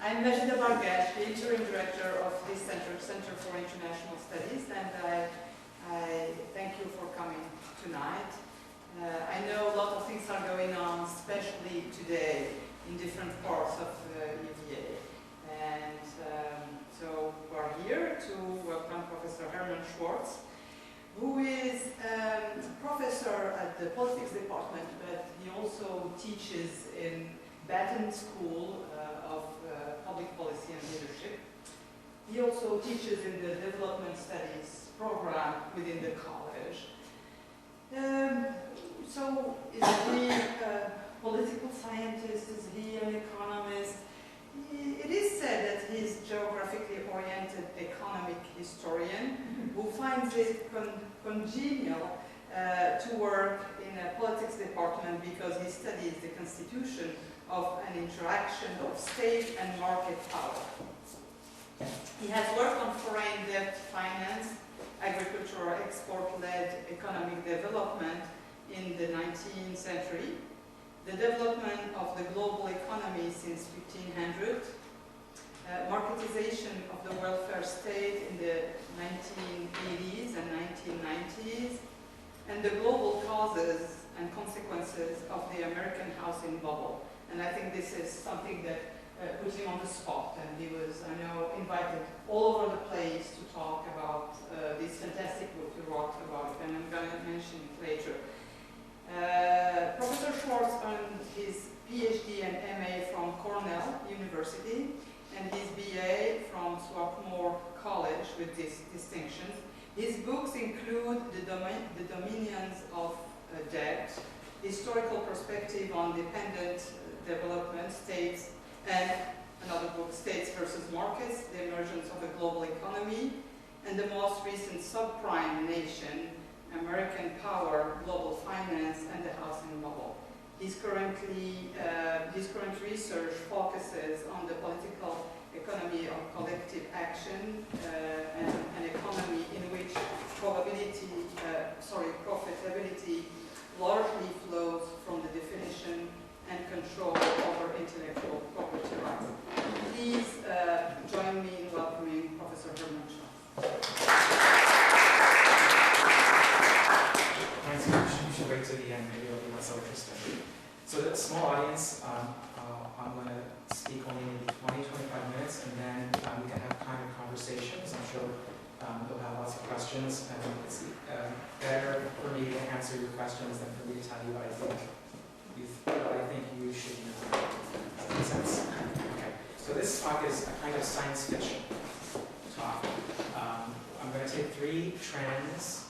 I'm Majida Bargash, the Interim Director of this Center for International Studies, and I thank you for coming tonight. I know a lot of things are going on, especially today, in different parts of UVA. And so we're here to welcome Professor Herman Schwartz, who is professor at the politics department, but he also teaches in Batten School of Public Policy and Leadership. He also teaches in the Development Studies program within the college. So is he a political scientist? Is he an economist? It is said that he's geographically oriented economic historian who finds it congenial to work in a politics department because he studies the constitution of an interaction of state and market power. He has worked on foreign debt finance, agricultural export-led economic development in the 19th century, the development of the global economy since 1500, marketization of the welfare state in the 1980s and 1990s, and the global causes and consequences of the American housing bubble. And I think this is something that put him on the spot, and he was, I know, invited all over the place to talk about this fantastic book you wrote about it, and I'm going to mention it later. Professor Schwartz earned his PhD and MA from Cornell University and his BA from Swarthmore College with distinctions. His books include The Dominions of Debt, Historical Perspective on Dependent Development States, and another book, States versus Markets, The Emergence of a Global Economy, and the most recent Subprime Nation, American Power, Global Finance, and the Housing Bubble. His current research focuses on the political economy of collective action and an economy in which profitability largely flows from the definition and control over intellectual property rights. Please join me in welcoming Professor Herman Schwartz. You should wait till the end, maybe it'll be less interesting. So the small audience, I'm going to speak only maybe 20-25 minutes, and then we can have kind of conversations. I'm sure you'll have lots of questions, and it's better for me to answer your questions than for me to tell you what I think you should know. Does that make sense? Okay. So this talk is a kind of science fiction talk. I'm going to take three trends: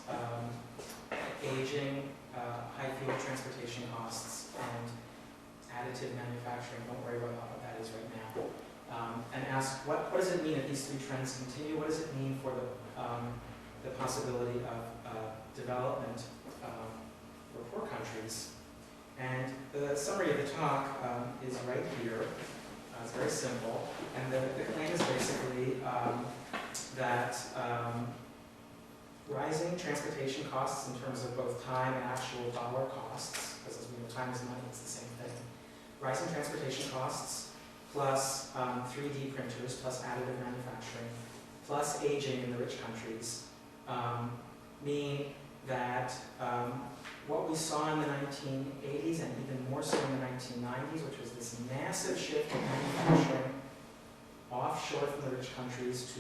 aging, high fuel transportation costs, and additive manufacturing. Don't worry about what that is right now. And ask, what does it mean if these three trends continue? What does it mean for the possibility of development for poor countries? And the summary of the talk is right here. It's very simple. And the claim is basically that rising transportation costs in terms of both time and actual dollar costs, because as we know, time is money, it's the same thing. Rising transportation costs plus 3D printers plus additive manufacturing plus aging in the rich countries mean that what we saw in the 1980s and even more so in the 1990s, which was this massive shift in manufacturing offshore from the rich countries to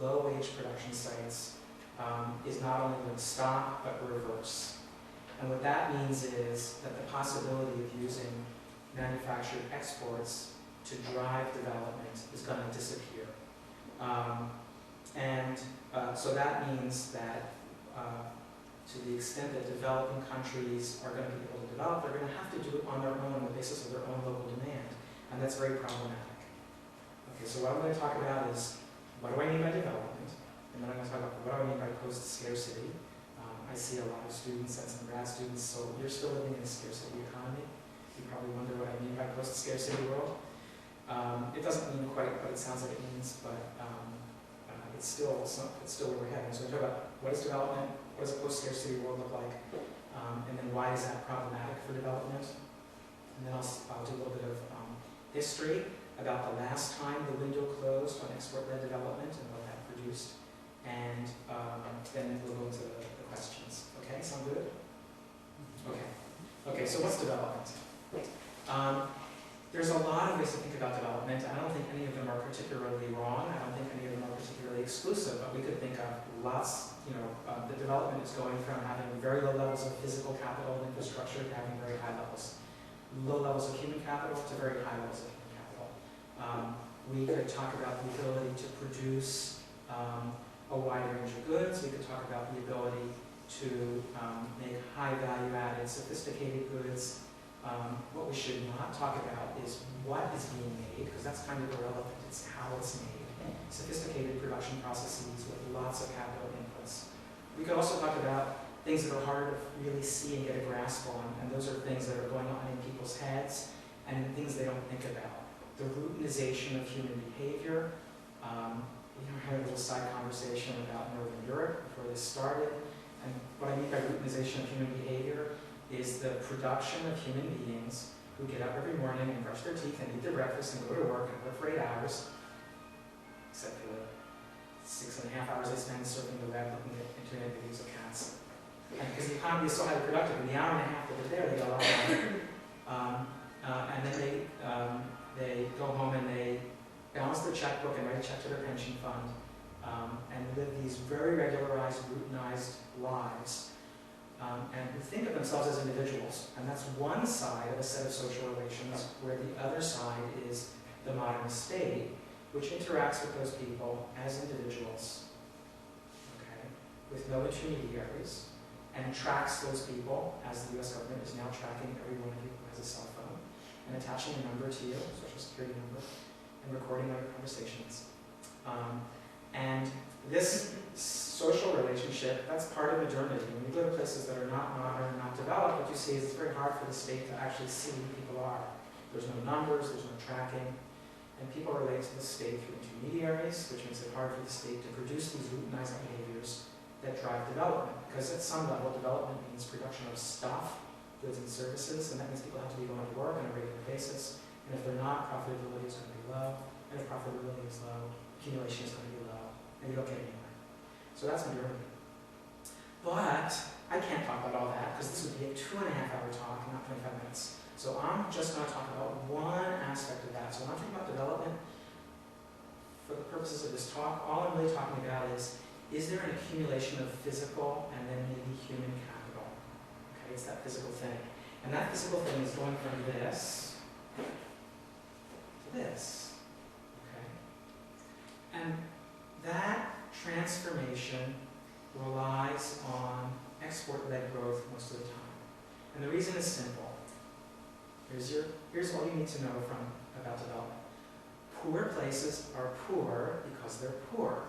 low-wage production sites, is not only going to stop, but reverse. And what that means is that the possibility of using manufactured exports to drive development is going to disappear. So that means that to the extent that developing countries are going to be able to develop, they're going to have to do it on their own, on the basis of their own local demand. And that's very problematic. Okay, so what I'm going to talk about is, what do I mean by development? And then I'm going to talk about what do I mean by post-scarcity. I see a lot of students and some grad students, so you're still living in a scarcity economy. You probably wonder what I mean by post-scarcity world. It doesn't mean quite what it sounds like it means, but it's still where we're heading. So we're talking about what is development, what does a post-scarcity world look like, and then why is that problematic for development? And then I'll do a little bit of history, about the last time the window closed on export-led development and what that produced, and then we'll go into the questions. Okay, sound good? Okay. Okay, so what's development? There's a lot of ways to think about development. I don't think any of them are particularly wrong. I don't think any of them are particularly exclusive, but we could think of lots, the development is going from having very low levels of physical capital and infrastructure to having very high levels. Low levels of human capital to very high levels of human capital. We could talk about the ability to produce a wide range of goods. We could talk about the ability to make high value-added, sophisticated goods. What we should not talk about is what is being made, because that's kind of irrelevant. It's how it's made. Sophisticated production processes with lots of capital inputs. We could also talk about things that are hard to really see and get a grasp on, and those are things that are going on in people's heads and things they don't think about. The routinization of human behavior. We had a little side conversation about Northern Europe before this started, and what I mean by routinization of human behavior is the production of human beings who get up every morning and brush their teeth and eat their breakfast and go to work and work for 8 hours, except for the 6.5 hours they spend surfing the web looking at internet videos of cats. And because the economy is so highly productive, in the hour and a half that they're there, they get a lot done. And then they go home and they balance their checkbook and write a check to their pension fund and live these very regularized, routinized lives. And who think of themselves as individuals. And that's one side of a set of social relations, where the other side is the modern state, which interacts with those people as individuals, okay, with no intermediaries, and tracks those people, as the US government is now tracking every one of you who has a cell phone, and attaching a number to you, social security number, and recording our conversations. And this social relationship, that's part of modernity. When you go to places that are not modern, not developed, what you see is it's very hard for the state to actually see who people are. There's no numbers, there's no tracking, and people relate to the state through intermediaries, which makes it hard for the state to produce these routinized behaviors that drive development. Because at some level, development means production of stuff, goods and services, and that means people have to be going to work on a regular basis. And if they're not, profitability is going to be low. And if profitability is low, accumulation is going to be low, and you don't get anywhere. So that's modernity. But I can't talk about all that, because this would be a 2.5-hour talk, not 25 minutes. So I'm just going to talk about one aspect of that. So when I'm talking about development, for the purposes of this talk, all I'm really talking about is there an accumulation of physical and then maybe human capital? Okay, it's that physical thing. And that physical thing is going from this to this. Okay? And that transformation relies on export-led growth most of the time. And the reason is simple. Here's all you need to know about development. Poor places are poor because they're poor.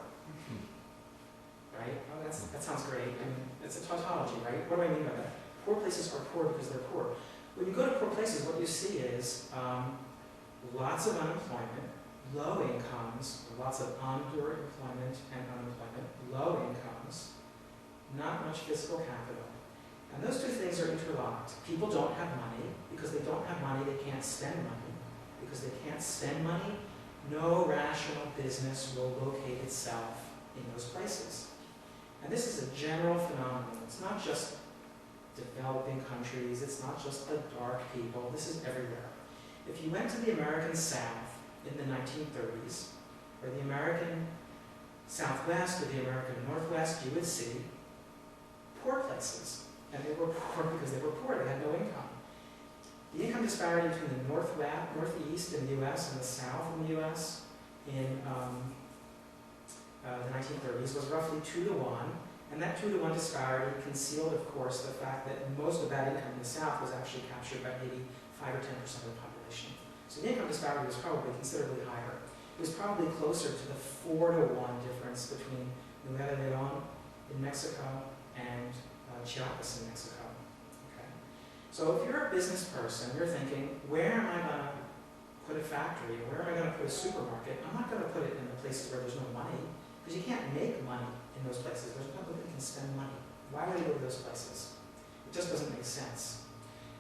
Right? Oh, that sounds great. I mean, it's a tautology, right? What do I mean by that? Poor places are poor because they're poor. When you go to poor places, what you see is lots of unemployment, low incomes, lots of underemployment and unemployment, low incomes, not much physical capital. And those two things are interlocked. People don't have money. Because they don't have money, they can't spend money. Because they can't spend money, no rational business will locate itself in those places. And this is a general phenomenon. It's not just developing countries, it's not just the dark people, this is everywhere. If you went to the American South in the 1930s, or the American Southwest or the American Northwest, you would see poor places. And they were poor because they were poor, they had no income. The income disparity between the northeast in the U.S. and the south in the U.S. in the 1930s was roughly 2 to 1, and that 2 to 1 disparity concealed, of course, the fact that most of that income in the south was actually captured by maybe 5 or 10% of the population. So the income disparity was probably considerably higher. It was probably closer to the 4 to 1 difference between Nuevo León in Mexico and Chiapas in Mexico. Okay? So if you're a business person, you're thinking, where am I going to put a factory? Where am I going to put a supermarket? I'm not going to put it in the places where there's no money, because you can't make money in those places. There's nobody that can spend money. Why would you go to those places? It just doesn't make sense.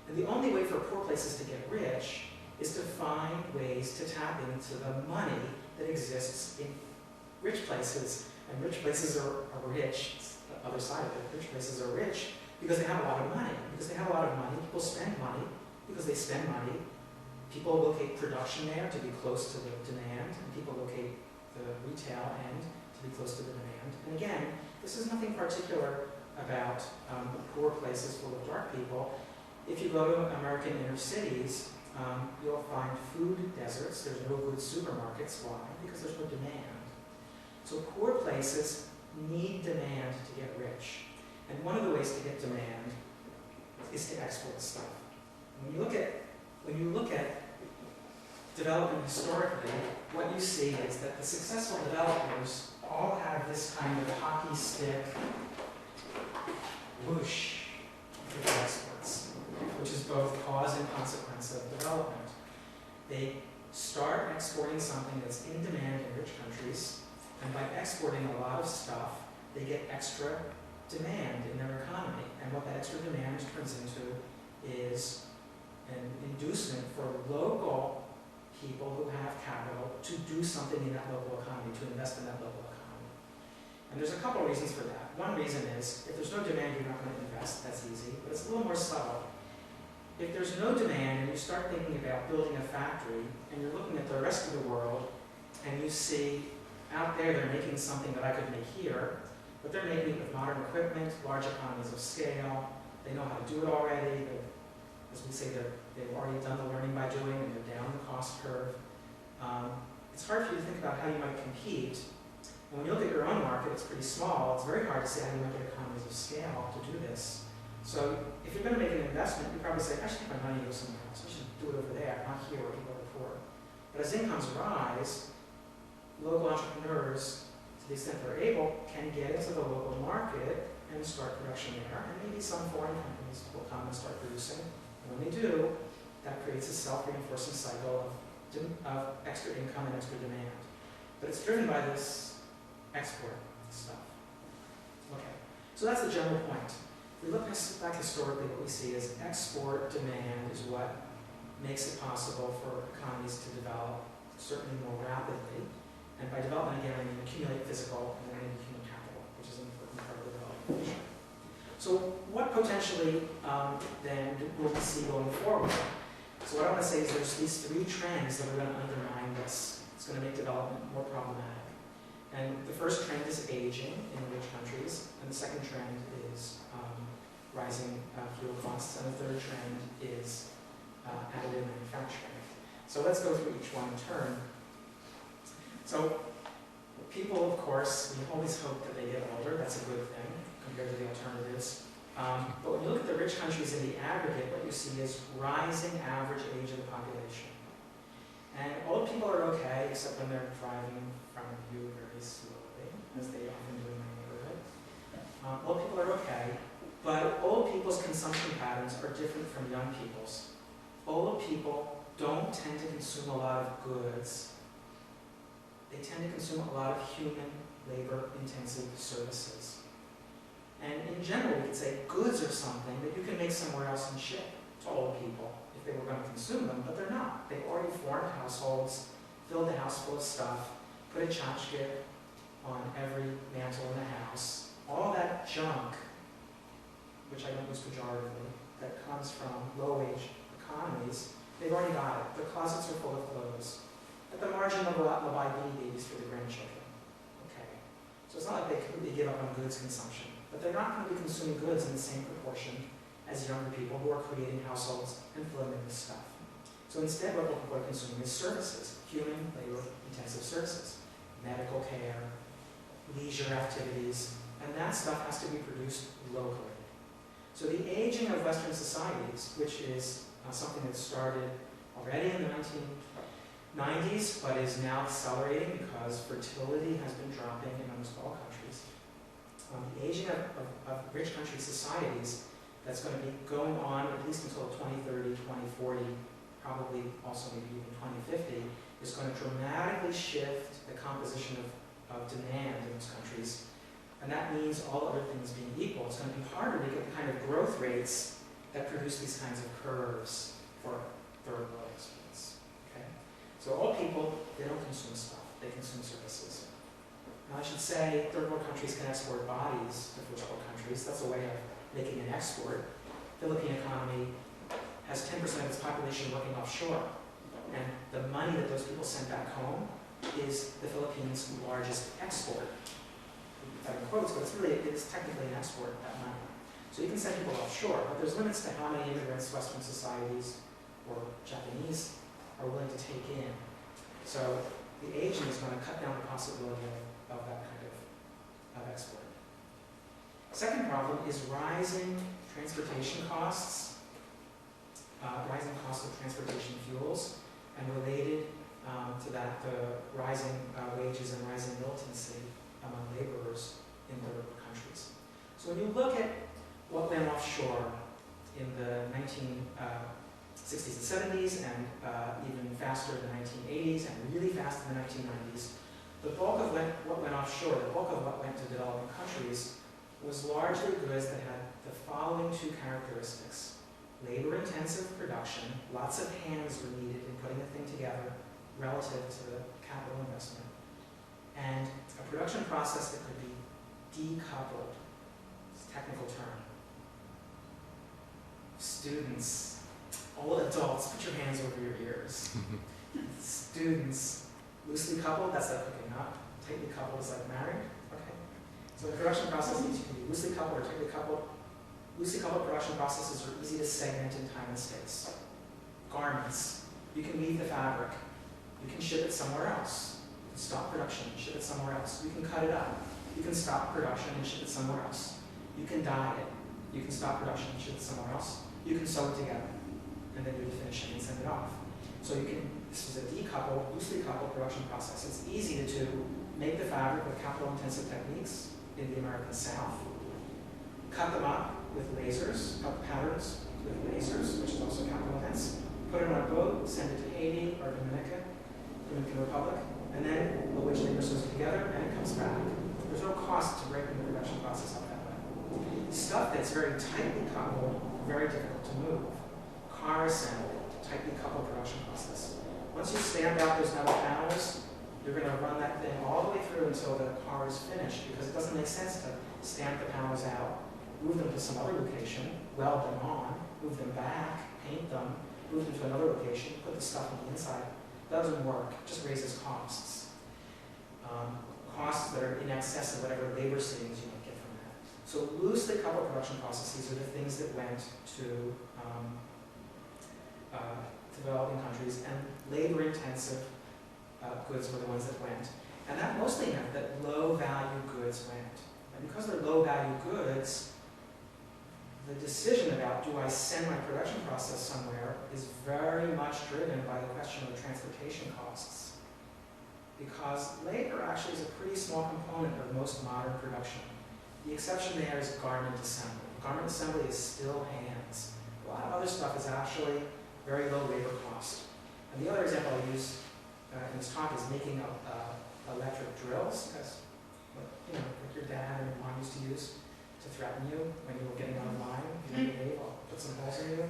And the only way for poor places to get rich is to find ways to tap into the money that exists in rich places. And rich places are rich, it's the other side of it, rich places are rich because they have a lot of money. Because they have a lot of money, people spend money. Because they spend money, people locate production there to be close to the demand, and people locate the retail end to be close to the demand. And again, this is nothing particular about poor places full of dark people. If you go to American inner cities, you'll find food deserts. There's no good supermarkets. Why? Because there's no demand. So poor places need demand to get rich. And one of the ways to get demand is to export stuff. When you look at development historically, what you see is that the successful developers all have this kind of hockey stick whoosh with exports, which is both cause and consequence of development. They start exporting something that's in demand in rich countries, and by exporting a lot of stuff, they get extra demand in their economy. And what that extra demand turns into is an inducement for local people who have capital to do something in that local economy, to invest in that local economy. And there's a couple of reasons for that. One reason is, if there's no demand, you're not going to invest. That's easy, but it's a little more subtle. If there's no demand and you start thinking about building a factory, and you're looking at the rest of the world, and you see out there they're making something that I could make here, but they're making it with modern equipment, large economies of scale, they know how to do it already, as we say, they've already done the learning by doing, and they're down the cost curve. It's hard for you to think about how you might compete. And when you look at your own market, it's pretty small. It's very hard to say how you might get economies of scale to do this. So if you're going to make an investment, you probably say, I should take my money and go somewhere else. I should do it over there, not here where people are poor. But as incomes rise, local entrepreneurs, to the extent they're able, can get into the local market and start production there. And maybe some foreign companies will come and start producing. And when they do, that creates a self-reinforcing cycle of extra income and extra demand. But it's driven by this export stuff. Okay, so that's the general point. If we look back historically, what we see is export demand is what makes it possible for economies to develop, certainly more rapidly. And by development, again, I mean accumulate physical and then human capital, which is an important part of the development. So what potentially then will we see going forward? So what I want to say is there's these three trends that are going to undermine this. It's going to make development more problematic. And the first trend is aging in rich countries, and the second trend is rising fuel costs, and the third trend is additive manufacturing. So let's go through each one in turn. So people, of course, we always hope that they get older. That's a good thing compared to the alternatives. But when you look at the rich countries in the aggregate, what you see is rising average age of the population. And old people are okay, except when they're driving in front of you very slowly, as they often do in my neighborhood. Old people are okay, but old people's consumption patterns are different from young people's. Old people don't tend to consume a lot of goods. They tend to consume a lot of human, labor-intensive services. And in general, we could say goods are something that you can make somewhere else and ship to old people if they were going to consume them, but they're not. They've already formed households, filled the house full of stuff, put a tchotchke on every mantle in the house. All that junk, which I don't use pejoratively, that comes from low-wage economies, they've already got it. The closets are full of clothes. At the margin, they'll go out and they'll buy babies for the grandchildren. Okay. So it's not like they completely give up on goods consumption. But they're not going to be consuming goods in the same proportion as younger people who are creating households and filling in with stuff. So instead, what people are consuming is services, human, labor-intensive services, medical care, leisure activities, and that stuff has to be produced locally. So the aging of Western societies, which is something that started already in the 1990s, but is now accelerating because fertility has been dropping in almost all countries. The aging of rich country societies that's going to be going on at least until 2030, 2040, probably also maybe even 2050, is going to dramatically shift the composition of demand in those countries. And that means, all other things being equal, it's going to be harder to get the kind of growth rates that produce these kinds of curves for third world exports. So old people, they don't consume stuff, they consume services. Now I should say third world countries can export bodies to first world countries. That's a way of making an export. Philippine economy has 10% of its population working offshore. And the money that those people send back home is the Philippines' largest export. That in quotes, but it's technically an export, that money. So you can send people offshore, but there's limits to how many immigrants Western societies or Japanese are willing to take in. So the aging is going to cut down the possibility of that kind of export. Second problem is rising transportation costs, rising cost of transportation fuels, and related to that, the rising wages and rising militancy among laborers in third world countries. So when you look at what went offshore in the 1960s and 70s, and even faster in the 1980s, and really fast in the 1990s, the bulk of what went offshore, the bulk of what went to developing countries, was largely goods that had the following two characteristics. Labor-intensive production, lots of hands were needed in putting a thing together relative to the capital investment, and a production process that could be decoupled. It's a technical term. Students, all adults, put your hands over your ears. Students, loosely coupled, that's like hooking up. Tightly coupled is like married. Okay. So the production processes, you can be loosely coupled or tightly coupled. Loosely coupled production processes are easy to segment in time and space. Garments, you can weave the fabric. You can ship it somewhere else. You can stop production and ship it somewhere else. You can cut it up. You can stop production and ship it somewhere else. You can dye it. You can stop production and ship it somewhere else. You can sew it together and then do the finishing and send it off. So you can, this is a decoupled, loosely coupled production process. It's easy to make the fabric with capital-intensive techniques in the American South, cut them up with lasers, cut the patterns with lasers, which is also capital-intense, put it on a boat, send it to Haiti or Dominican Republic, and then the wage labor sews it together and it comes back. There's no cost to breaking the production process up that way. Stuff that's very tightly coupled, very difficult to move. Car assembly, tightly coupled production process. Once you stamp out those metal panels, you're going to run that thing all the way through until the car is finished, because it doesn't make sense to stamp the panels out, move them to some other location, weld them on, move them back, paint them, move them to another location, put the stuff on the inside. That doesn't work. It just raises costs. Costs that are in excess of whatever labor savings you might get from that. So loosely coupled production processes are the things that went to developing countries, and labor-intensive goods were the ones that went. And that mostly meant that low-value goods went. And because they're low-value goods, the decision about do I send my production process somewhere is very much driven by the question of transportation costs. Because labor actually is a pretty small component of most modern production. The exception there is garment assembly. Garment assembly is still hands. A lot of other stuff is actually very low labor cost. And the other example I use in this talk is making electric drills, because like your dad and your mom used to use to threaten you when you were getting on a line. You know, behave, I'll put some holes in you.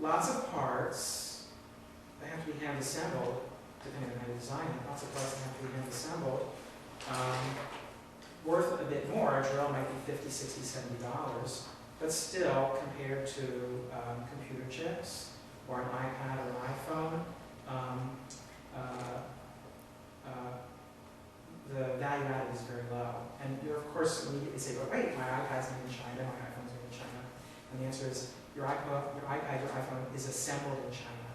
Lots of parts that have to be hand assembled, depending on how you design it. Lots of parts that have to be hand assembled. Worth a bit more. A drill might be $50, $60, $70, but still, compared to computer chips or an iPad or an iPhone, the value added is very low. And you, of course, immediately say, but wait, my iPad's made in China, my iPhone's made in China. And the answer is, your iPad, your iPhone is assembled in China.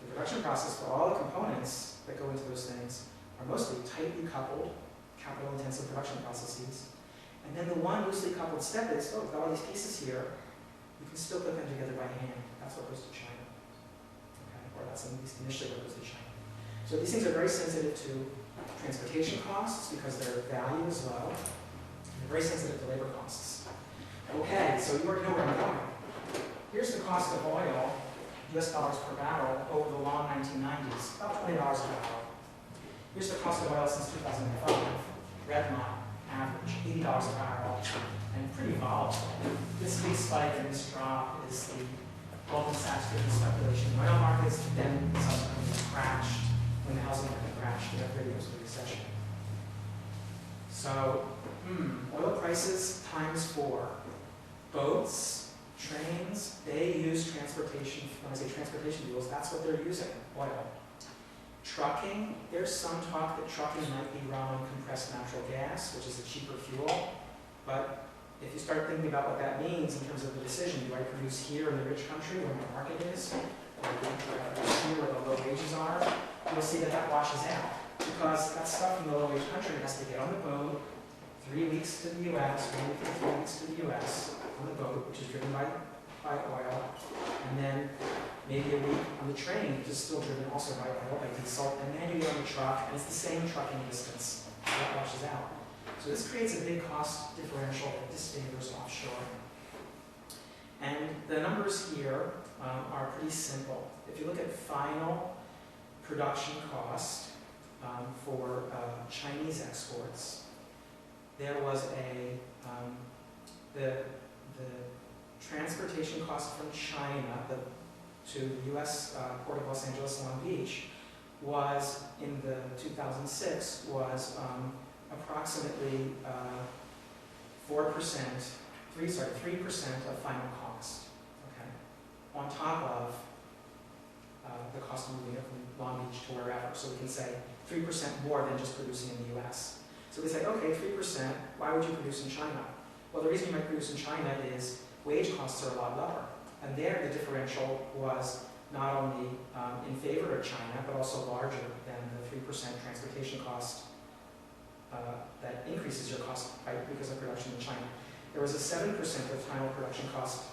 The production process for all the components that go into those things are mostly tightly coupled, capital-intensive production processes. And then the one loosely coupled step is, oh, with all these pieces here, you can still put them together by hand. That's what goes to China. Okay? Or that's at least initially what goes to China. So these things are very sensitive to transportation costs because their value is low. They're very sensitive to labor costs. Okay, so you already know where I'm going. Here's the cost of oil, US dollars per barrel, over the long 1990s, about $20 a barrel. Here's the cost of oil since 2005, red line, average, $80 a barrel, and pretty volatile. This big spike and this drop is the Goldman Sachs driven speculation in oil markets, then subsequently crashed when the housing market crashed. We have videos of the recession. So, oil prices times 4. Boats, trains, they use transportation. When I say transportation fuels, that's what they're using, oil. Trucking, there's some talk that trucking might be run on compressed natural gas, which is a cheaper fuel. But if you start thinking about what that means in terms of the decision, do I produce here in the rich country where my market is, or do I produce here where the low wages are, you'll see that that washes out. Because that stuff from the low wage country has to get on the boat, 3 weeks to the US, 1 week to 3 weeks to the US on the boat, which is driven by oil, and then maybe a week on the train, which is still driven also by oil, by diesel, and then you get on the truck, and it's the same trucking distance. So that washes out. So this creates a big cost differential that disfavors offshore. And the numbers here are pretty simple. If you look at final production cost for Chinese exports, there was the transportation cost from China to the U.S. Port of Los Angeles and Long Beach was, in the 2006, was approximately 3% of final cost, okay, on top of the cost of moving it from Long Beach to wherever. So we can say 3% more than just producing in the US. So we say, okay, 3%, why would you produce in China? Well, the reason you might produce in China is wage costs are a lot lower. And there the differential was not only in favor of China, but also larger than the 3% transportation cost that increases your cost because of production in China. There was a 7% of final production cost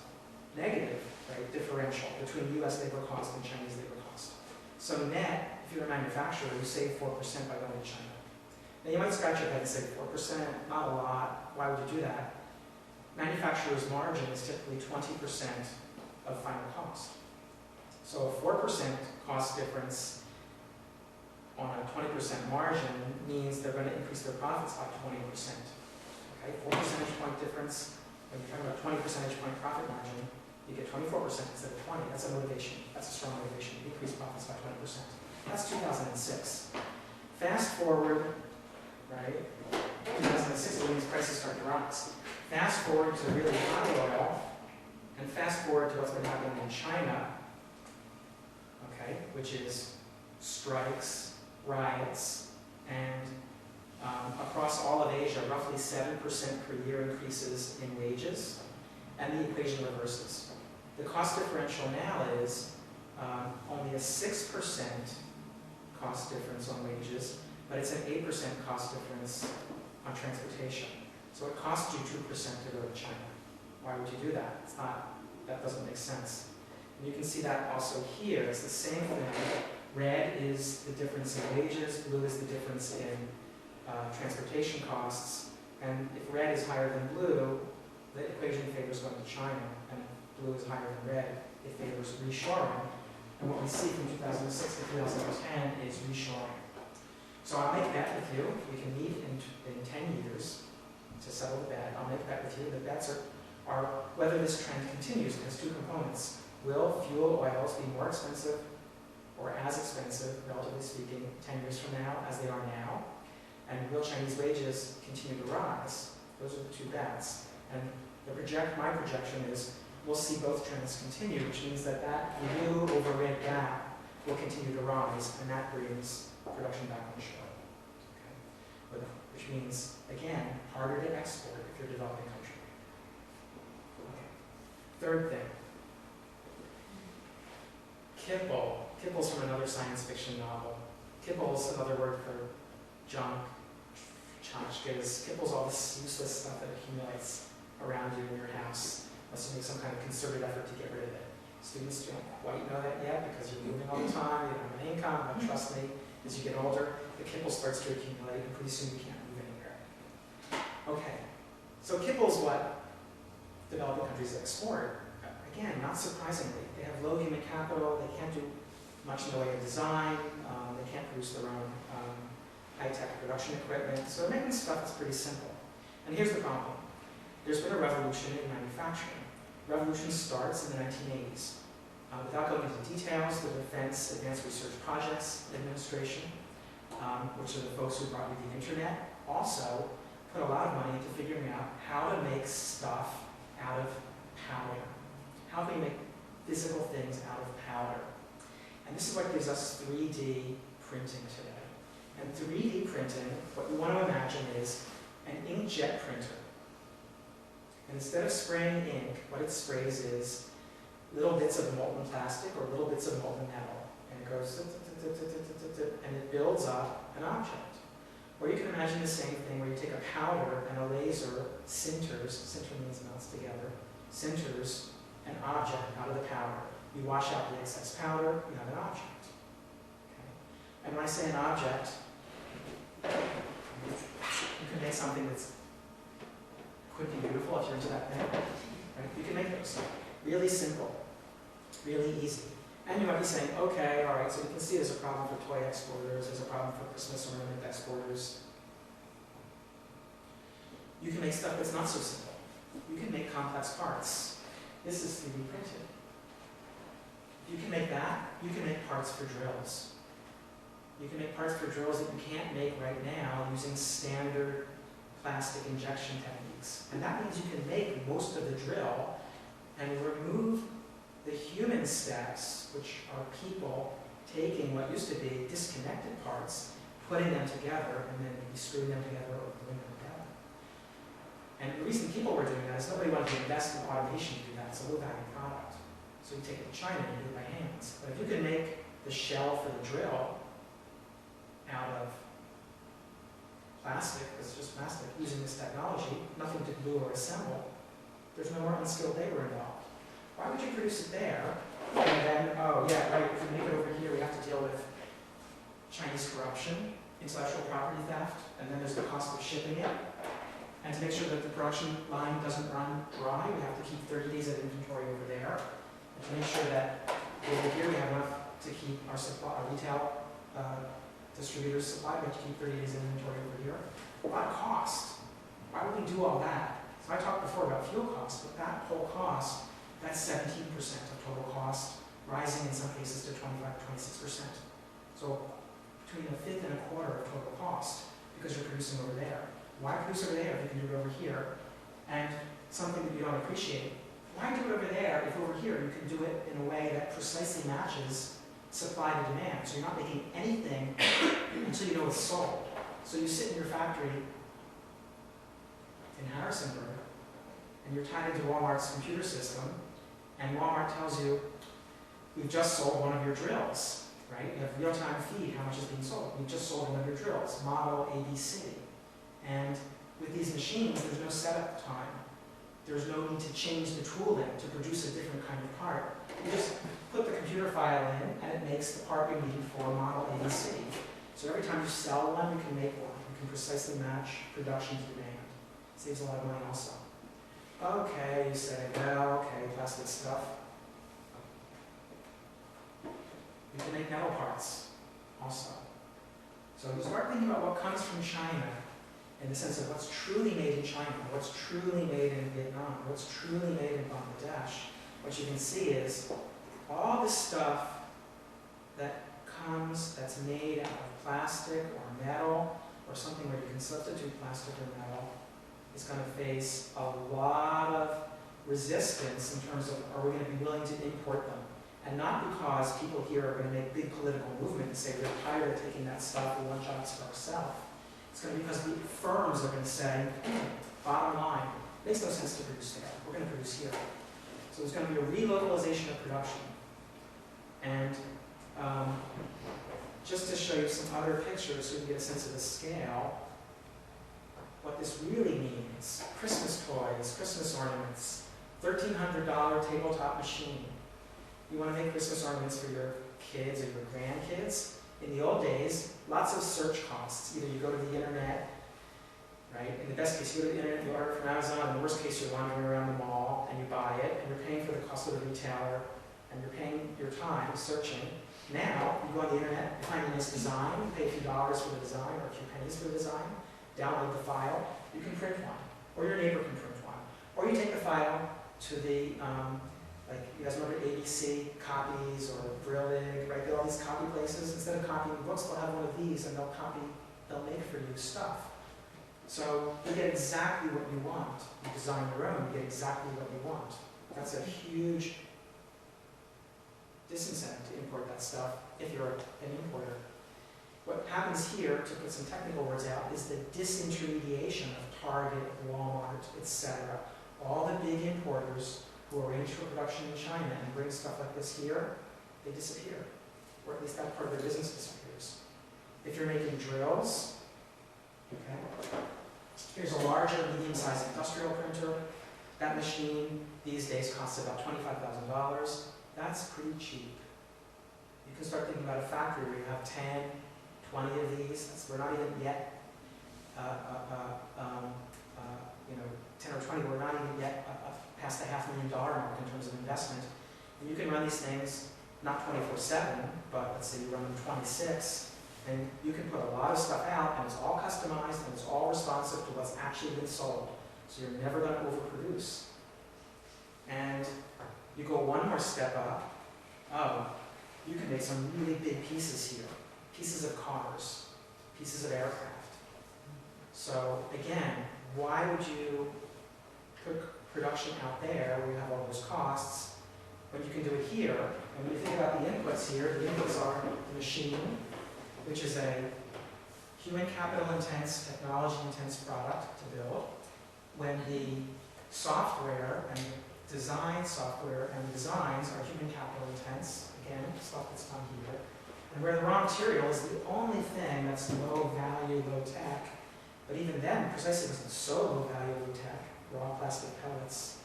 negative, right, differential between US labor cost and Chinese labor cost. So net, if you're a manufacturer, you save 4% by going to China. Now you might scratch your head and say 4%, not a lot, why would you do that? Manufacturer's margin is typically 20% of final cost. So a 4% cost difference on a 20% margin means they're going to increase their profits by 20%. Okay, 4 percentage point difference, when you're talking about 20 percentage point profit margin, you get 24% instead of 20. That's a motivation. That's a strong motivation to increase profits by 20%. That's 2006. Fast forward, right? 2006 means prices start to rise. Fast forward to really high oil, and fast forward to what's been happening in China, okay, which is strikes, riots, and across all of Asia, roughly 7% per year increases in wages, and the equation reverses. The cost differential now is only a 6% cost difference on wages, but it's an 8% cost difference on transportation. So it costs you 2% to go to China. Why would you do that? It's not, that doesn't make sense. And you can see that also here. It's the same thing. Red is the difference in wages, blue is the difference in transportation costs, and if red is higher than blue, the equation favors going to China, and if blue is higher than red, it favors reshoring. And what we see from 2006 to 2010 is reshoring. So I'll make a bet with you. We can meet in 10 years to settle the bet. I'll make a bet with you. The bets are whether this trend continues. It has two components. Will fuel oils be more expensive or as expensive, relatively speaking, 10 years from now as they are now? And will Chinese wages continue to rise? Those are the two bets. And my projection is we'll see both trends continue, which means that blue over red gap will continue to rise, and that brings production back on shore. Okay. Which means, again, harder to export if you're a developing country. Okay. Third thing. Kipple. Kipple's from another science fiction novel. Kipple's another word for junk, tchotchkes. Kipple's all this useless stuff that accumulates around you in your house unless you make some kind of concerted effort to get rid of it. Students don't quite know that yet because you're moving all the time, you don't have an income, but trust me, as you get older, the kipple starts to accumulate and pretty soon you can't move anywhere. Okay, so kipple's what developing countries export. Again, not surprisingly, they have low human capital, they can't do much in the way of design, they can't produce their own high-tech production equipment, so they're making stuff that's pretty simple. And here's the problem. There's been a revolution in manufacturing. Revolution starts in the 1980s. Without going into details, the Defense Advanced Research Projects Administration, which are the folks who brought you the internet, also put a lot of money into figuring out how to make stuff out of powder. How can we make physical things out of powder? And this is what gives us 3D printing today. And 3D printing, what you want to imagine is an inkjet printer. And instead of spraying ink, what it sprays is little bits of molten plastic or little bits of molten metal. And it goes, and it builds up an object. Or you can imagine the same thing where you take a powder and a laser sinters, sinter means melts together, sinters an object out of the powder. You wash out the excess powder, you have an object. Okay. And when I say an object, you can make something that's quick and beautiful if you're into that thing. Right? You can make those. Really simple, really easy. And you might be saying, okay, all right, so you can see there's a problem for toy exporters, there's a problem for Christmas ornament exporters. You can make stuff that's not so simple. You can make complex parts. This is 3D printed. If you can make that, you can make parts for drills. You can make parts for drills that you can't make right now using standard plastic injection techniques. And that means you can make most of the drill and remove the human steps, which are people taking what used to be disconnected parts, putting them together, and then screwing them together or gluing them together. And the reason people were doing that is nobody wanted to invest in automation to do that. It's a low-value product. So you take it to China and you do it by hands. But if you can make the shell for the drill out of plastic, it's just plastic, using this technology, nothing to glue or assemble, there's no more unskilled labor involved. Why would you produce it there? And then, oh yeah, right, if we make it over here, we have to deal with Chinese corruption, intellectual property theft, and then there's the cost of shipping it. And to make sure that the production line doesn't run dry, we have to keep 30 days of inventory over there. And to make sure that over here we have enough to keep our supply, our retail distributors supply, we have to keep 30 days of inventory over here. A lot of cost. Why would we do all that? So I talked before about fuel costs, but that whole cost, that's 17% of total cost, rising in some cases to 25 to 26%. So between a fifth and a quarter of total cost because you're producing over there. Why produce over there if you can do it over here? And something that you don't appreciate, why do it over there if over here you can do it in a way that precisely matches supply to demand? So you're not making anything until you know it's sold. So you sit in your factory in Harrisonburg, and you're tied into Walmart's computer system, and Walmart tells you, we've just sold one of your drills, right? You have real-time feed, how much is being sold. We've just sold one of your drills, model ABC. And with these machines, there's no setup time. There's no need to change the tooling to produce a different kind of part. You just put the computer file in, and it makes the part you need for model ABC. So every time you sell one, you can make one. You can precisely match production to demand. Saves a lot of money also. Okay, you say, well, okay, plastic stuff. You can make metal parts also. So you start thinking about what comes from China in the sense of what's truly made in China, what's truly made in Vietnam, what's truly made in Bangladesh. What you can see is all the stuff that comes, that's made out of plastic or metal or something where you can substitute plastic or metal is going to face a lot of resistance in terms of are we going to be willing to import them. And not because people here are going to make big political movement and say we're tired of taking that stuff, we want jobs for ourselves. It's going to be because the firms are going to say, bottom line, it makes no sense to produce there. We're going to produce here. So there's going to be a relocalization of production. And just to show you some other pictures so you can get a sense of the scale, what this really means, Christmas toys, Christmas ornaments, $1,300 tabletop machine. You want to make Christmas ornaments for your kids or your grandkids? In the old days, lots of search costs. Either you go to the internet, right? In the best case, you go to the internet, you order it from Amazon. In the worst case, you're wandering around the mall and you buy it, and you're paying for the cost of the retailer, and you're paying your time searching. Now, you go on the internet, you find a nice design, you pay a few dollars for the design or a few pennies for the design, download the file, you can print one, or your neighbor can print one. Or you take the file to the Like, you guys remember ABC, Copies, or Brillig, right? They have all these copy places. Instead of copying books, they'll have one of these, and they'll make for you stuff. So you get exactly what you want. You design your own, you get exactly what you want. That's a huge disincentive to import that stuff if you're an importer. What happens here, to put some technical words out, is the disintermediation of Target, Walmart, etc. All the big importers who arrange for production in China and bring stuff like this here, they disappear. Or at least that part of their business disappears. If you're making drills, okay, here's a larger, medium-sized industrial printer. That machine these days costs about $25,000. That's pretty cheap. You can start thinking about a factory where you have 10, 20 of these. We're not even yet, 10 or 20, we're not even yet past the $500,000 mark in terms of investment. And you can run these things not 24/7, but let's say you run them 26, and you can put a lot of stuff out, and it's all customized, and it's all responsive to what's actually been sold. So you're never going to overproduce. And you go one more step up. Oh, you can make some really big pieces here. Pieces of cars, pieces of aircraft. So again, why would you put production out there where you have all those costs when you can do it here? And when you think about the inputs here, the inputs are the machine, which is a human capital intense, technology intense product to build. When the software and the design software and the designs are human capital intense, again, stuff that's done here. And where the raw material is the only thing that's low value, low tech, but even then, precisely because it's so low value, low tech, raw plastic pellets,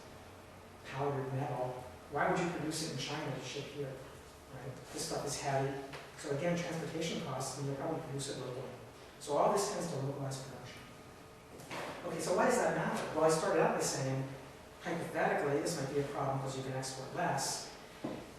powdered metal, why would you produce it in China to ship here? Right? This stuff is heavy. So again, transportation costs, and you'll probably produce it locally. So all this tends to localize production. Okay, so why does that matter? Well, I started out by saying, hypothetically, this might be a problem because you can export less.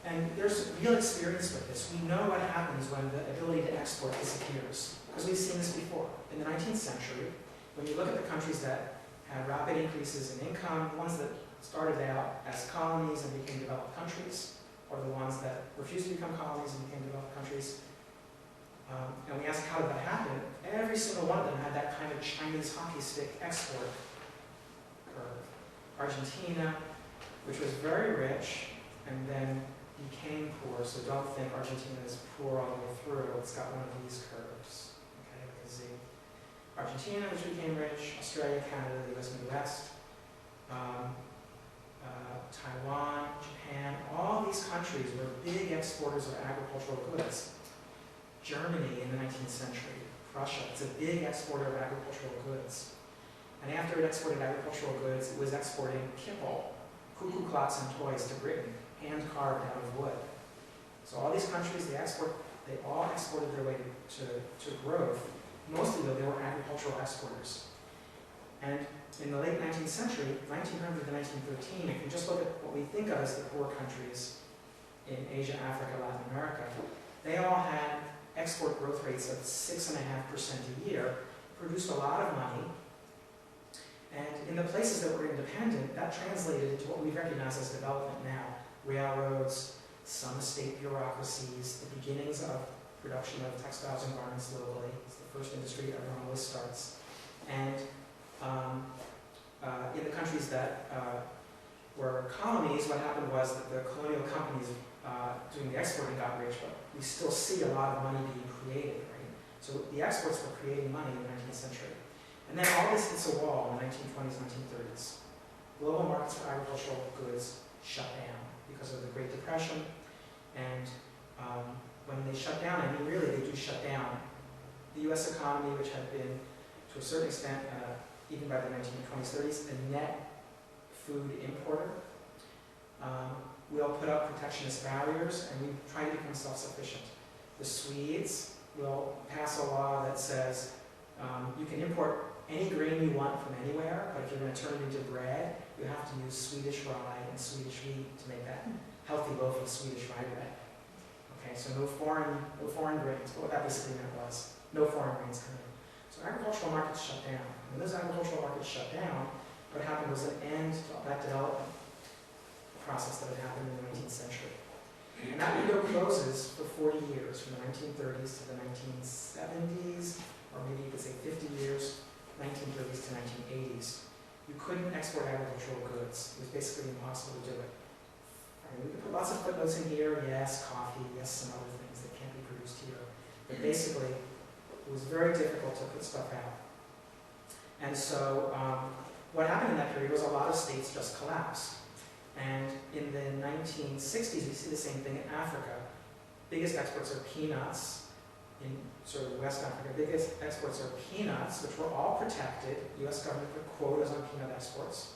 And there's real experience with this. We know what happens when the ability to export disappears, because we've seen this before. In the 19th century, when you look at the countries that had rapid increases in income, the ones that started out as colonies and became developed countries, or the ones that refused to become colonies and became developed countries, and we asked how did that happen, every single one of them had that kind of Chinese hockey stick export curve. Argentina, which was very rich, and then became poor, so don't think Argentina is poor all the way through. It's got one of these curves, okay, with a Z. Argentina, which became rich, Australia, Canada, the US Midwest, Taiwan, Japan, all these countries were big exporters of agricultural goods. Germany in the 19th century, Prussia, it's a big exporter of agricultural goods. And after it exported agricultural goods, it was exporting kipple, cuckoo clocks and toys to Britain, hand-carved out of wood. So all these countries, they all exported their way to growth. Mostly, though, they were agricultural exporters. And in the late 19th century, 1900 to 1913, if you just look at what we think of as the poor countries in Asia, Africa, Latin America, they all had export growth rates of 6.5% a year, produced a lot of money. And in the places that were independent, that translated into what we recognize as development now. Railroads, some state bureaucracies, the beginnings of production of textiles and garments locally. It's the first industry everyone always starts. And in the countries that were colonies, what happened was that the colonial companies doing the exporting got rich, but we still see a lot of money being created, right? So the exports were creating money in the 19th century. And then all this hits a wall in the 1920s, 1930s. Global markets for agricultural goods shut down because of the Great Depression. And when they shut down, I mean really they do shut down. The US economy, which had been, to a certain extent, even by the 1920s, 30s, a net food importer, will put up protectionist barriers, and we try to become self-sufficient. The Swedes will pass a law that says you can import any grain you want from anywhere, but if you're going to turn it into bread, you have to use Swedish rye and Swedish wheat to make that healthy loaf of Swedish rye bread. Okay, so no foreign grains. But what that basically meant was no foreign grains coming in. So agricultural markets shut down. When those agricultural markets shut down, what happened was an end to all that development. process that had happened in the 19th century. And that window closes for 40 years, from the 1930s to the 1970s, or maybe you could say 50 years, 1930s to 1980s. You couldn't export agricultural goods. It was basically impossible to do it. I mean, we could put lots of footnotes in here, yes, coffee, yes, some other things that can't be produced here. But basically, it was very difficult to put stuff out. And so what happened in that period was a lot of states just collapsed. And in the 1960s, we see the same thing in Africa. Biggest exports are peanuts in sort of West Africa. Biggest exports are peanuts, which were all protected. U.S. government put quotas on peanut exports.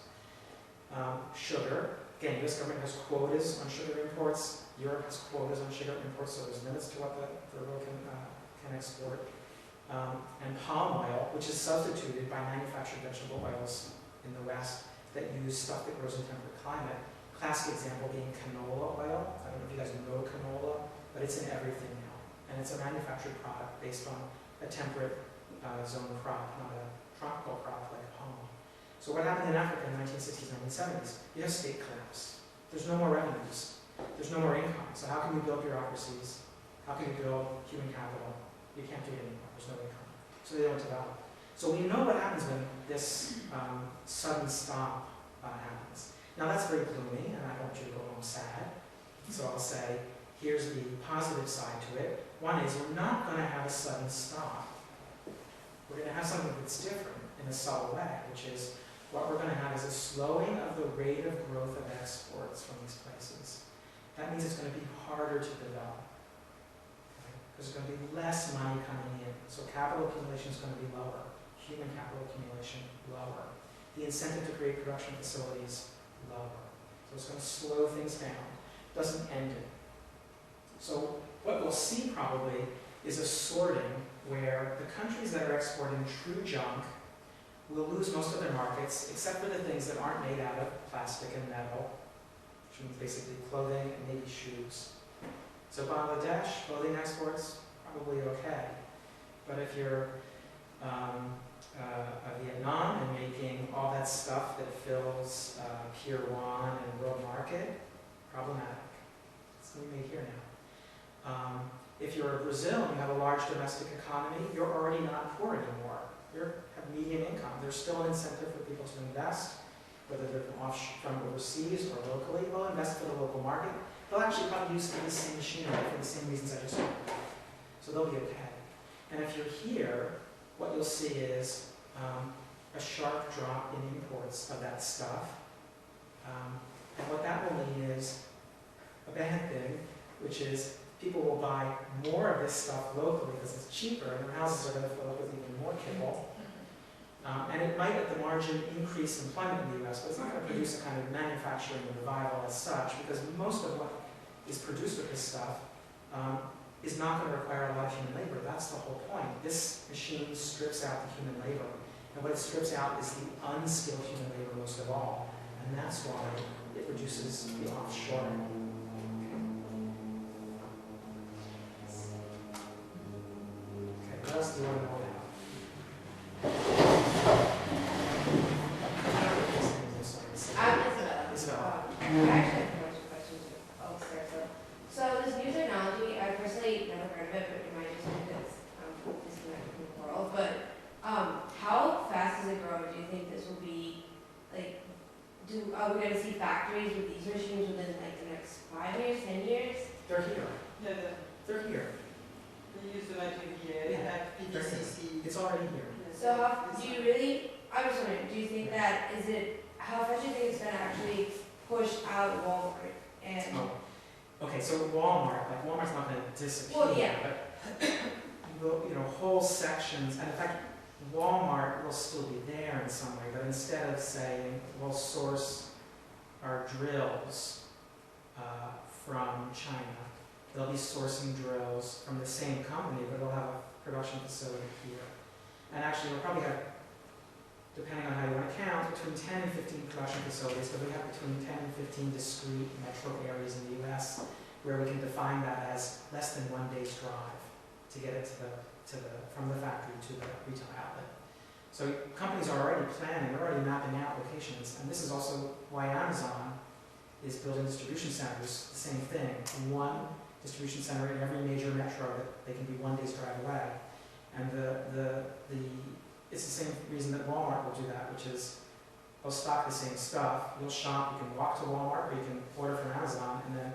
Sugar. Again, U.S. government has quotas on sugar imports. Europe has quotas on sugar imports, so there's limits to what the world can export. And palm oil, which is substituted by manufactured vegetable oils in the West that use stuff that grows in temperate climate. Classic example being canola oil. I don't know if you guys know canola, but it's in everything now. And it's a manufactured product based on a temperate zone crop, not a tropical crop like palm. So what happened in Africa in the 1960s and 1970s? You have state collapse. There's no more revenues. There's no more income. So how can you build bureaucracies? How can you build human capital? You can't do it anymore. There's no income. So they don't develop. So we know what happens when this sudden stop happens. Now that's very gloomy, and I don't want you to go home sad. So I'll say, here's the positive side to it. One is we're not going to have a sudden stop. We're going to have something that's different in a subtle way, which is what we're going to have is a slowing of the rate of growth of exports from these places. That means it's going to be harder to develop. There's going to be less money coming in. So capital accumulation is going to be lower. Human capital accumulation, lower. The incentive to create production facilities, lower. So it's going to slow things down. Doesn't end it. So what we'll see probably is a sorting where the countries that are exporting true junk will lose most of their markets, except for the things that aren't made out of plastic and metal, which means basically clothing and maybe shoes. So Bangladesh, clothing exports, probably okay. But if you're Vietnam and making all that stuff that fills Pier 1 and World Market, problematic. It's going to be made here now. If you're Brazil and you have a large domestic economy, you're already not poor anymore. You have medium income. There's still an incentive for people to invest, whether they're from overseas or locally. They'll invest for the local market. They'll actually probably use the same machinery for the same reasons I just talked about. So they'll be okay. And if you're here, what you'll see is a sharp drop in imports of that stuff. And what that will mean is a bad thing, which is people will buy more of this stuff locally because it's cheaper and their houses are going to fill up with even more kibble. And it might at the margin increase employment in the US, but it's not going to produce a kind of manufacturing revival as such, because most of what is produced with this stuff is not going to require a lot of human labor. That's the whole point. This machine strips out the human labor. And what it strips out is the unskilled human labor most of all. And that's why it reduces the offshoring. Okay, what else do you want to know about? Isabel. I actually have a bunch of questions. Oh, sorry. So this new technology, I personally never heard of it, but it might just because disconnected from the world. But how fast is it growing? Do you think this will be like? Are we going to see factories with these machines within like the next 5 years, 10 years? They're here. Yeah, They're here. they use the lighting here. They have PGCC. It's already here. So how, do you really? I was wondering. Do you think that is it? How fast do you think it's going to actually push out Walmart and? Oh. Okay, so Walmart's not going to disappear, Well, yeah. but whole sections, and in fact, Walmart will still be there in some way, but instead of saying we'll source our drills from China, they'll be sourcing drills from the same company, but they'll have a production facility here. And actually, we'll probably have, depending on how you want to count, between 10 and 15 production facilities, but we have between 10 and 15 discrete metro areas in the U.S. where we can define that as less than 1 day's drive to get it from the factory to the retail outlet. So companies are already planning, they're already mapping out locations, and this is also why Amazon is building distribution centers, the same thing. One distribution center in every major metro that they can be 1 day's drive away. And it's the same reason that Walmart will do that, which is they'll stock the same stuff. You'll shop, you can walk to Walmart, or you can order from Amazon, and then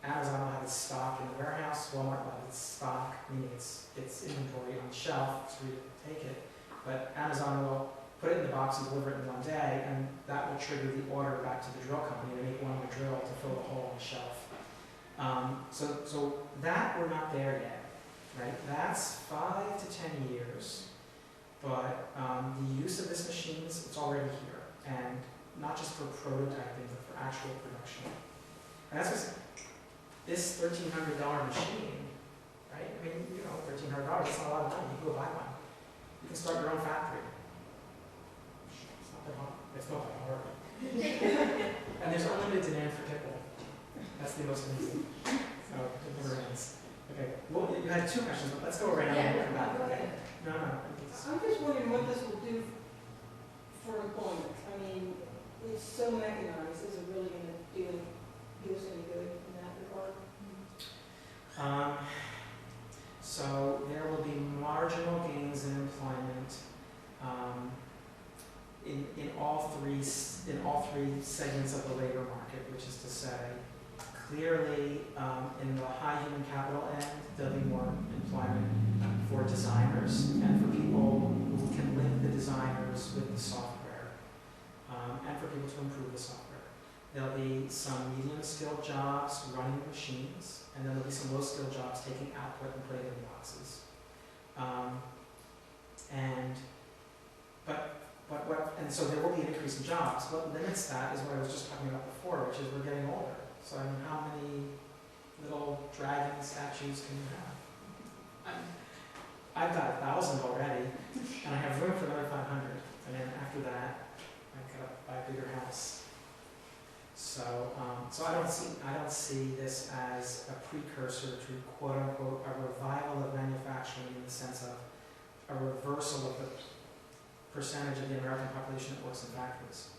Amazon will have its stock in the warehouse, Walmart will have its stock, meaning its inventory on the shelf, so you take it. But Amazon will put it in the box and deliver it in 1 day, and that will trigger the order back to the drill company to make one more drill to fill the hole on the shelf. So that we're not there yet, right? That's 5 to 10 years, but the use of this machines, it's already here, and not just for prototyping, but for actual production. And that's just this $1,300 machine, right? I mean, you know, $1,300, that's not a lot of money. You can go buy one. You can start your own factory. It's not that hard. It's not that hard. And there's unlimited demand for pickle. That's the most amazing. So it never ends. Okay. Well, you had 2 questions, but let's go around and we'll come back. Okay. No. I'm just wondering what this will do for employment. I mean, it's so mechanized. Is it really going to do us any good in that regard? So there will be marginal gains in employment in all three segments of the labor market, which is to say, clearly in the high human capital end, there'll be more employment for designers and for people who can link the designers with the software, and for people to improve the software. There'll be some medium-skilled jobs running machines, and then there'll be some low-skilled jobs taking output and putting it in boxes. And so there will be an increase in jobs. What limits that is what I was just talking about before, which is we're getting older. So I mean, how many little dragon statues can you have? I've got 1,000 already, and I have room for another 500. And then after that, I've got to buy a bigger house. So I don't see this as a precursor to quote unquote a revival of manufacturing in the sense of a reversal of the percentage of the American population that works in factories.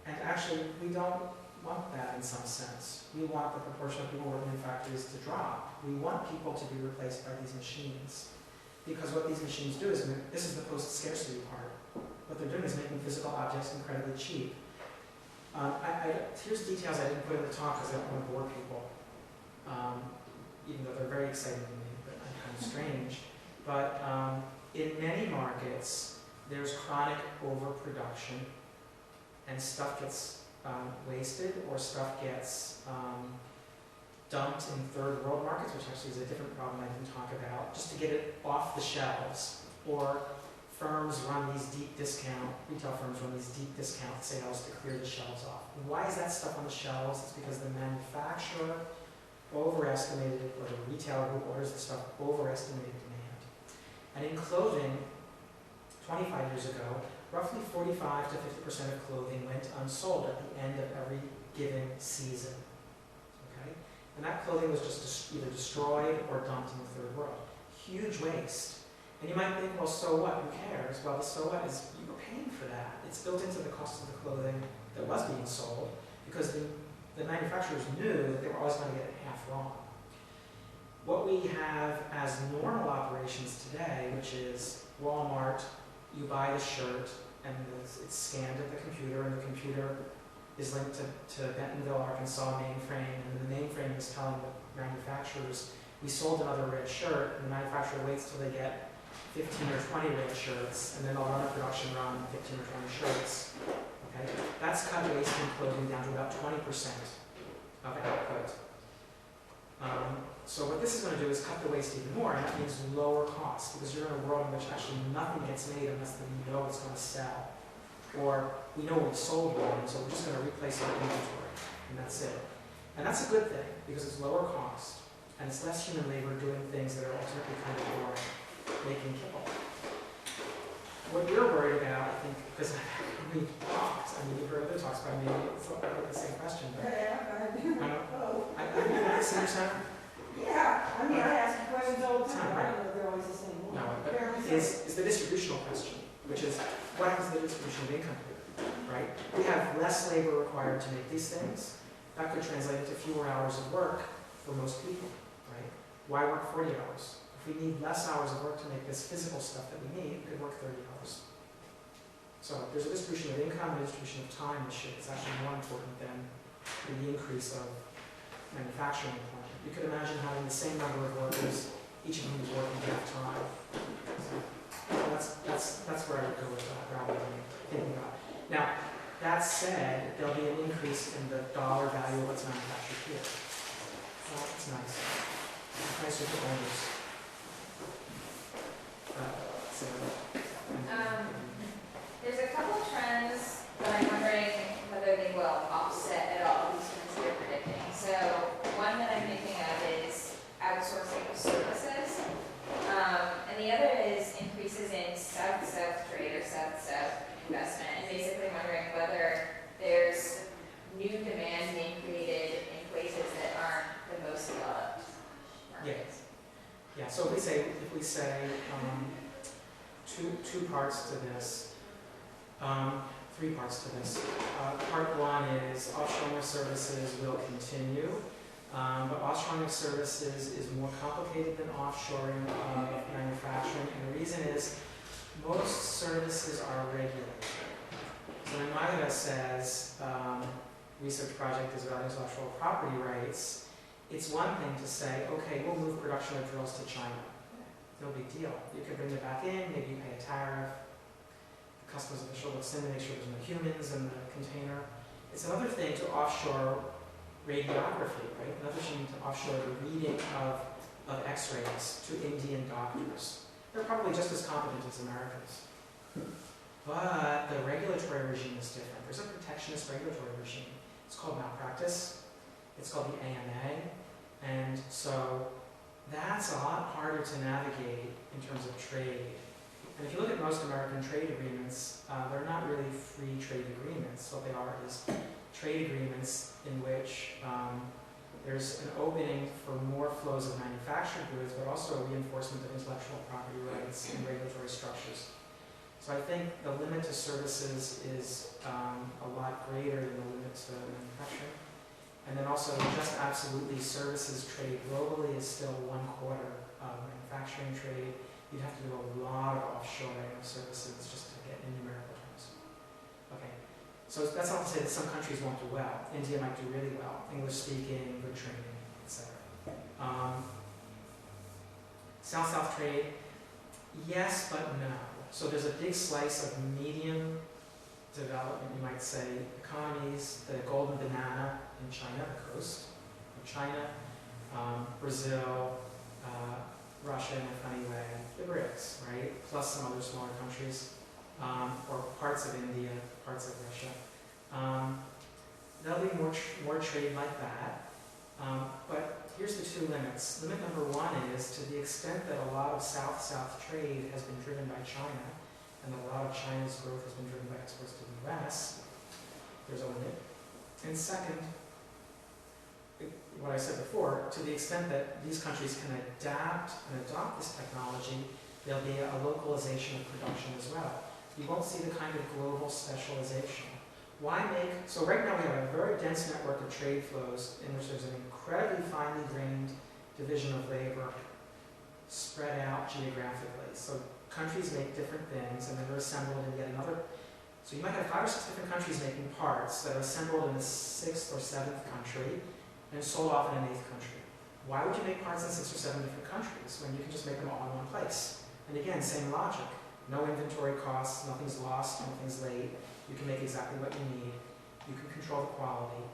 And actually, we don't want that in some sense. We want the proportion of people working in factories to drop. We want people to be replaced by these machines. Because what these machines do is, this is the post-scarcity part. What they're doing is making physical objects incredibly cheap. Here's details I didn't put in the talk because I don't want to bore people, even though they're very exciting to me, but kind of strange. But in many markets, there's chronic overproduction, and stuff gets wasted, or stuff gets dumped in third world markets, which actually is a different problem I didn't talk about, just to get it off the shelves. Or retail firms run these deep discount sales to clear the shelves off. And why is that stuff on the shelves? It's because the manufacturer overestimated, or the retailer who orders the stuff overestimated demand. And in clothing, 25 years ago, roughly 45 to 50% of clothing went unsold at the end of every given season. Okay? And that clothing was just either destroyed or dumped in the third world. Huge waste. And you might think, well, so what? Who cares? Well, the so what is you were paying for that. It's built into the cost of the clothing that was being sold because the manufacturers knew that they were always going to get it half wrong. What we have as normal operations today, which is Walmart, you buy the shirt and it's scanned at the computer, and the computer is linked to Bentonville, Arkansas mainframe, and the mainframe is telling the manufacturers, we sold another red shirt, and the manufacturer waits till they get 15 or 20 red shirts, and then they'll run a production run, 15 or 20 shirts. Okay? That's cut waste in clothing down to about 20% of output. So what this is going to do is cut the waste even more, and that means lower costs, because you're in a world in which actually nothing gets made unless we know it's going to sell. Or we know we've sold one, so we're just going to replace our inventory, and that's it. And that's a good thing, because it's lower cost, and it's less human labor doing things that are ultimately kind of boring, making kibble. What you're worried about, I think, because we've talked, I mean, you've heard other talks by me, it's not the same question, but I see your center. Yeah, I mean, I ask you questions all the time. I don't know if they're always the same one. No, but is the distributional question, which is what happens to the distribution of income here, right? We have less labor required to make these things, That could translate into fewer hours of work for most people, right? Why work 40 hours? If we need less hours of work to make this physical stuff that we need, we could work 30 hours. So there's a distribution of income and a distribution of time issue. It's actually more important than the increase of manufacturing employment. You could imagine having the same number of workers, each of whom is working half time. So that's where I would go with that rather than thinking about it. Now, that said, there'll be an increase in the dollar value of what's manufactured here. So that's nice. Nicer for owners. There's a couple trends that I'm wondering whether they will offset at all, these trends you're predicting. So one that I'm thinking of is outsourcing of services. And the other is increases in South-South trade or South-South investment. And basically wondering whether there's new demand being created in places that aren't the most developed markets. Yeah. So if we say two parts to this, 3 parts to this. Part 1 is offshoring of services will continue, but offshoring of services is more complicated than offshoring of manufacturing, and the reason is most services are regulated. So when Magda says research project is about intellectual property rights, it's one thing to say, okay, we'll move production of drills to China. No big deal. You can bring it back in, maybe you pay a tariff. The customs official looks in to make sure there's no humans in the container. It's another thing to offshore radiography, right? Another thing to offshore the reading of x-rays to Indian doctors. They're probably just as competent as Americans. But the regulatory regime is different. There's a protectionist regulatory regime. It's called malpractice. It's called the AMA. And so that's a lot harder to navigate in terms of trade. And if you look at most American trade agreements, they're not really free trade agreements. What they are is trade agreements in which there's an opening for more flows of manufactured goods, but also a reinforcement of intellectual property rights and regulatory structures. So I think the limit to services is a lot greater than the limit to manufacturing. And then also just absolutely services trade globally is still 1/4 of manufacturing trade. You'd have to do a lot of offshoring of services just to get in numerical terms. Okay, so that's not to say that some countries won't do well. India might do really well, English speaking, good training, etc. South-South trade, yes but no. So there's a big slice of medium development, you might say, economies, the golden banana in China, the coast of China, Brazil, Russia in a funny way, the BRICS, right? Plus some other smaller countries, or parts of India, parts of Russia. There'll be more trade like that. But here's the 2 limits. Limit number 1 is to the extent that a lot of South-South trade has been driven by China, and a lot of China's growth has been driven by exports to the US, there's a limit. And second, what I said before, to the extent that these countries can adapt and adopt this technology, there'll be a localization of production as well. You won't see the kind of global specialization. So right now we have a very dense network of trade flows in which there's an incredibly finely grained division of labor spread out geographically. So countries make different things and then they're assembled in yet another. So you might have 5 or 6 different countries making parts that are assembled in the 6th or 7th country and sold off in an 8th country. Why would you make parts in 6 or 7 different countries when you can just make them all in one place? And again, same logic. No inventory costs, nothing's lost, nothing's late. You can make exactly what you need. You can control the quality.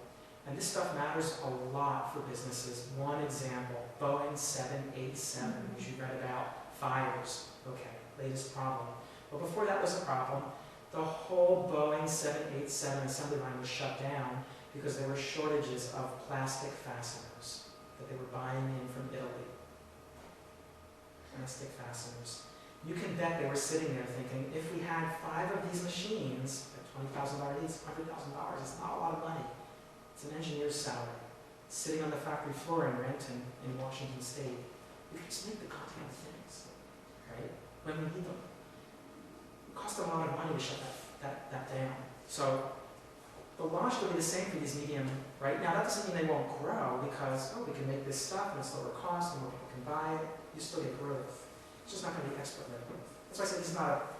And this stuff matters a lot for businesses. One example, Boeing 787, which you read about, fires. Okay, latest problem. But before that was a problem, the whole Boeing 787 assembly line was shut down because there were shortages of plastic fasteners that they were buying in from Italy. Plastic fasteners. You can bet they were sitting there thinking, if we had 5 of these machines, at $20,000 each, $100,000, it's not a lot of money. It's an engineer's salary. Sitting on the factory floor in Renton in Washington State. We could just make the goddamn things, right? When we need them. It cost a lot of money to shut that down. So the law should be the same for these medium, right? Now that doesn't mean they won't grow because, oh, we can make this stuff and it's lower cost and more people can buy it. You still get growth. It's just not going to be expert-led growth. That's why I said this is not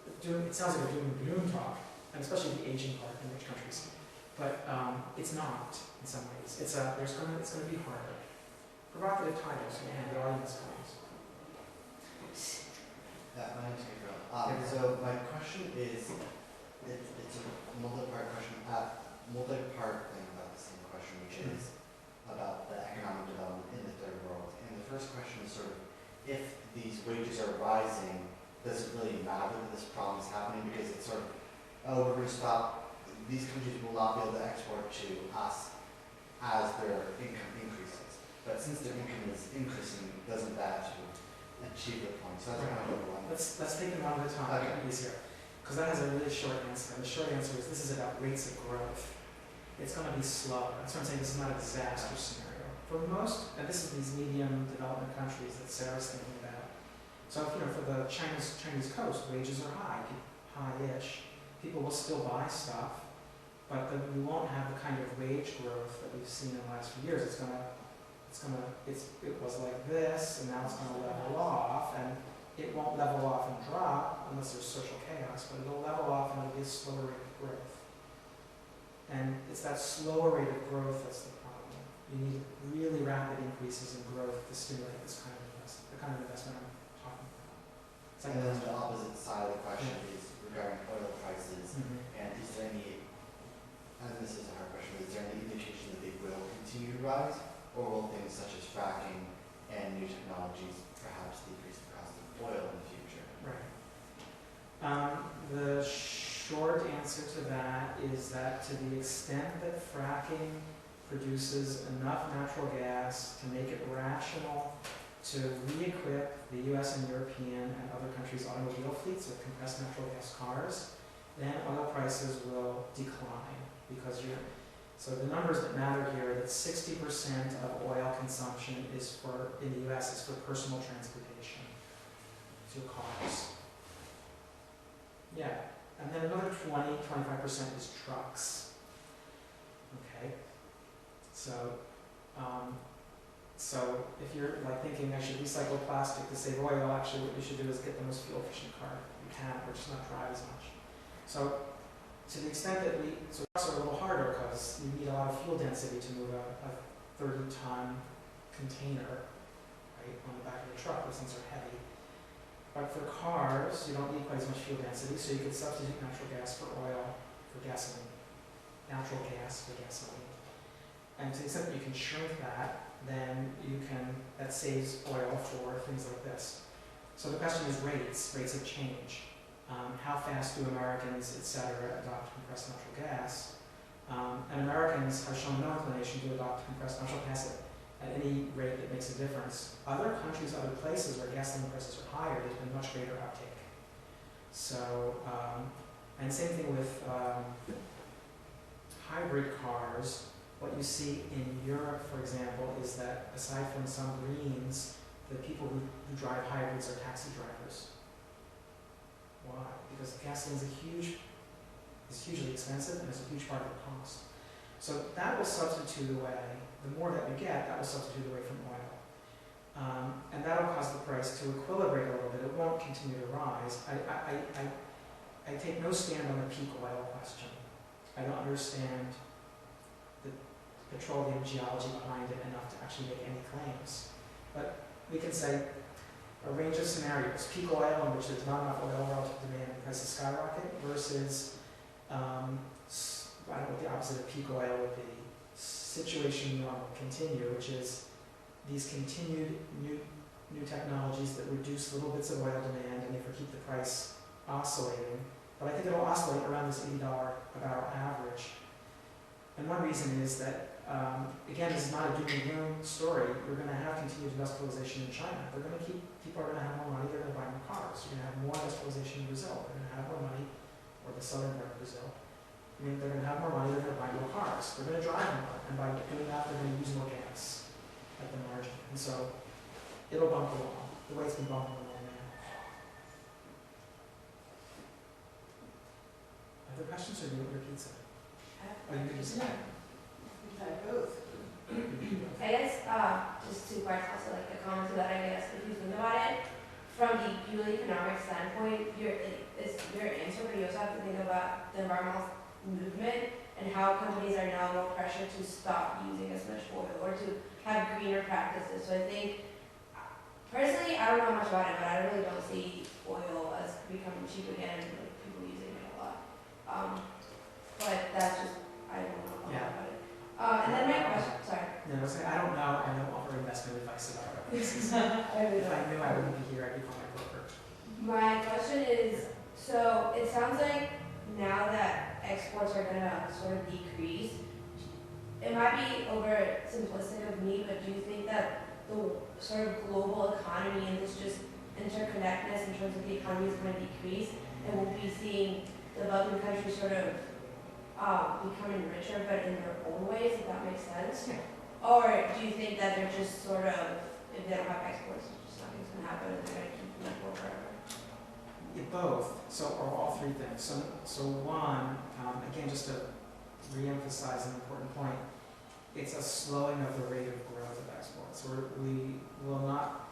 it sounds like a doom and gloom talk, and especially the aging part in rich countries. But it's not in some ways. It's going to be harder. Provocative titles, and the audience comes. My name is Gabriel. So my question is, it's a multi-part question, multi-part thing about the same question, which is about the economic development in the third world. And the first question is sort of, if these wages are rising, does it really matter that this problem is happening? Because it's sort of, oh, we're going to stop, these countries will not be able to export to us as their income increases. But since their income is increasing, doesn't that achieve the point? So that's kind of one. Let's take them one at a time. Okay. Easier. Because that has a really short answer. And the short answer is this is about rates of growth. It's going to be slower. That's why I'm saying this is not a disaster scenario. For most, and this is these medium development countries that Sarah's thinking about. So if, for the Chinese coast, wages are high-ish. People will still buy stuff, but we won't have the kind of wage growth that we've seen in the last few years. It was like this, and now it's going to level off, and it won't level off and drop unless there's social chaos, but it'll level off and it'll be a slower rate of growth. And it's that slower rate of growth that's the problem. You need really rapid increases in growth to stimulate this kind of investment, the kind of investment I'm talking about. And then the opposite side of the question is regarding oil prices. And is there any, and this is a hard question, is there any indication that they will continue to rise? Or will things such as fracking and new technologies perhaps decrease the cost of oil in the future? Right. The short answer to that is that to the extent that fracking produces enough natural gas to make it rational to re-equip the US and European and other countries' automobile fleets with compressed natural gas cars, then oil prices will decline because so the numbers that matter here are that 60% of oil consumption in the US is for personal transportation, to cars. Yeah, and then another 25% is trucks. Okay, so if you're like thinking I should recycle plastic to save oil, actually what you should do is get the most fuel efficient car you can, or just not drive as much. So to the extent that so trucks are a little harder because you need a lot of fuel density to move a 30-ton container, right, on the back of the truck. Those things are heavy. But for cars, you don't need quite as much fuel density, so you could substitute natural gas for oil for gasoline. Natural gas for gasoline. And to the extent that you can shrink that, then that saves oil for things like this. So the question is rates of change. How fast do Americans, et cetera, adopt compressed natural gas? And Americans have shown no inclination to adopt compressed natural gas at any rate that makes a difference. Other countries, other places where gasoline prices are higher, there's been much greater uptake. So, and same thing with hybrid cars. What you see in Europe, for example, is that aside from some Greens, the people who drive hybrids are taxi drivers. Why? Because gasoline is hugely expensive and is a huge part of the cost. So that will substitute away, the more that we get, that will substitute away from oil. And that will cause the price to equilibrate a little bit. It won't continue to rise. I take no stand on the peak oil question. I don't understand the petroleum geology behind it enough to actually make any claims. But we can say a range of scenarios. Peak oil in which there's not enough oil relative to demand and prices skyrocket versus, I don't know what the opposite of peak oil would be. Situation normal, continue, which is these continued new technologies that reduce little bits of oil demand and therefore keep the price oscillating. But I think it'll oscillate around this $80 a barrel average. And one reason is that, again, this is not a doom and gloom story. We're going to have continued industrialization in China. People are going to have more money, they're going to buy more cars. You're going to have more industrialization in Brazil. They're going to have more money, or the southern part of Brazil. They're going to have more money, they're going to buy more cars. They're going to drive more, and by doing that, they're going to use more gas at the margin. And so, it'll bump along, the way it's been bumping along now. Other questions, or do you want to repeat something? Or you could just, We've had both. I guess, just two parts, also like a comment to that, I guess, if you think about it, from the purely economic standpoint, it's your answer, but you also have to think about the environmental movement and how companies are now more pressured to stop using as much oil or to have greener practices. So I think, personally, I don't know much about it, but I really don't see oil as becoming cheap again, like people using it a lot. But that's just, I don't know a lot Yeah. about it. And then my question, sorry. no, I don't know, I don't offer investment advice about it. If I knew, I wouldn't be here, I'd be calling my broker. My question is, so it sounds like now that exports are gonna sort of decrease, it might be over simplistic of me, but do you think that the sort of global economy and this just interconnectedness in terms of the economy is going to decrease, and we'll be seeing developing countries sort of becoming richer, but in their own ways, if that makes sense? Yeah. Or do you think that they're just sort of, if they don't have exports, just nothing's going to happen, and they're going to keep them poor forever? Yeah, both, or all three things. So one, again, just to re-emphasize an important point, it's a slowing of the rate of growth of exports. We will not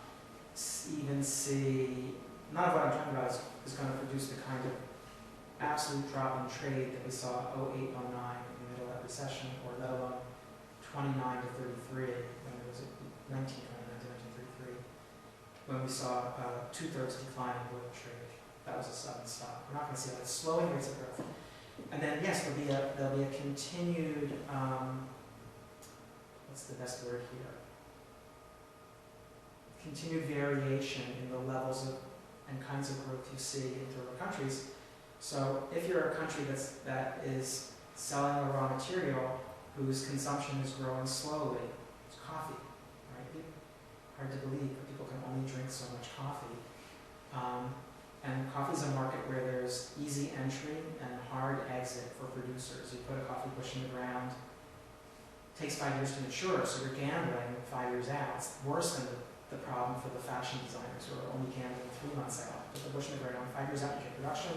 even see, none of what I'm talking about is going to produce the kind of absolute drop in trade that we saw 08, 09 in the middle of that recession, or let alone 29 to 33, when it was 1929 to 1933, when we saw two-thirds decline in global trade. That was a sudden stop. We're not going to see that. Slowing rates of growth. And then, yes, there'll be a continued, what's the best word here? Continued variation in the levels of and kinds of growth you see in third world countries. So if you're a country that is selling a raw material whose consumption is growing slowly, it's coffee, right? Hard to believe, but people can only drink so much coffee. And coffee is a market where there's easy entry and hard exit for producers. You put a coffee bush in the ground, it takes 5 years to mature, so you're gambling 5 years out. It's worse than the problem for the fashion designers who are only gambling 3 months out. Put the bush in the ground, 5 years out you get production.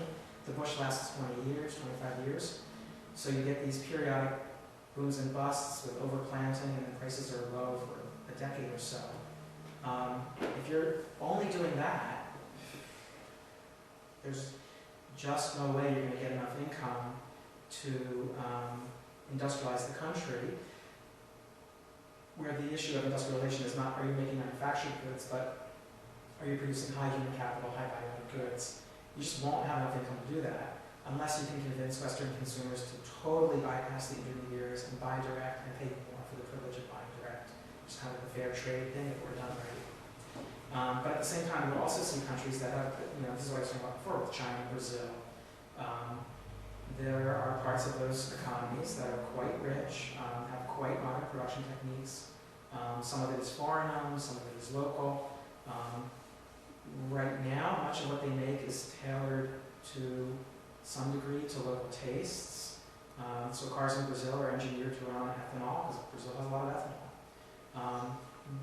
The bush lasts 20 years, 25 years. So you get these periodic booms and busts with overplanting, and the prices are low for a decade or so. If you're only doing that, there's just no way you're going to get enough income to industrialize the country, where the issue of industrialization is not are you making manufactured goods, but are you producing high human capital, high value goods. You just won't have enough income to do that unless you can convince Western consumers to totally bypass the intermediaries and buy direct and pay more for the privilege of buying direct. It's kind of a fair trade thing if we're done right. But at the same time, we'll also see countries that have, this is what I was talking about before with China and Brazil. There are parts of those economies that are quite rich, have quite modern production techniques. Some of it is foreign owned, some of it is local. Right now, much of what they make is tailored to some degree to local tastes. So cars in Brazil are engineered to run on ethanol because Brazil has a lot of ethanol.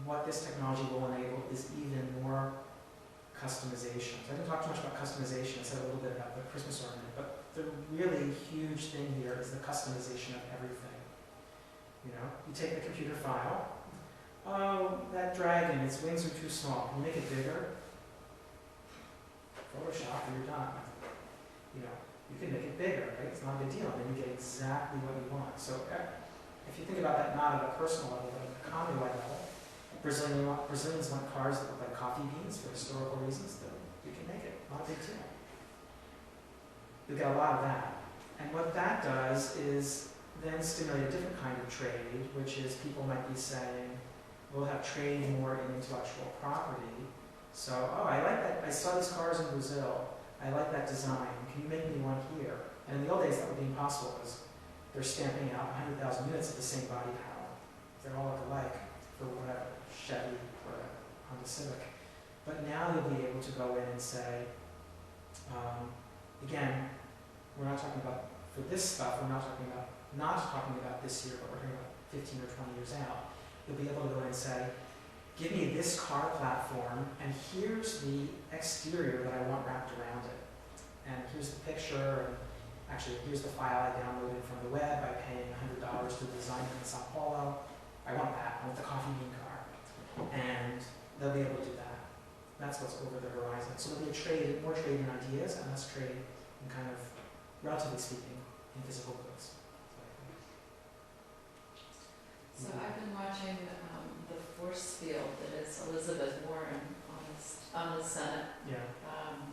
What this technology will enable is even more customization. So I didn't talk too much about customization. I said a little bit about the Christmas ornament, but the really huge thing here is the customization of everything. You take the computer file. Oh, that dragon, its wings are too small. Can you make it bigger? Photoshop, and you're done. You can make it bigger, right? It's not a big deal, and then you get exactly what you want. So if you think about that not at a personal level, but at an economy-wide level, Brazilians want cars that look like coffee beans for historical reasons. You can make it, not a big deal. You get a lot of that. And what that does is then stimulate a different kind of trade, which is people might be saying, we'll have trade more in intellectual property. So, I like that. I saw these cars in Brazil. I like that design. Can you make me one here? And in the old days, that would be impossible because they're stamping out 100,000 units of the same body power. They're all look alike for whatever, Chevy or Honda Civic. But now you'll be able to go in and say, again, we're not talking about, for this stuff, we're not talking about this year, but we're talking about 15 or 20 years out. You'll be able to go in and say, give me this car platform, and here's the exterior that I want wrapped around it. And here's the picture, actually, here's the file I downloaded from the web by paying $100 to the designer in Sao Paulo. I want that. I want the coffee bean car. And they'll be able to do that. That's what's over the horizon. So there'll be more trade in ideas and less trade in kind of, relatively speaking, in physical goods. So I've been watching the force field that is Elizabeth Warren on the Senate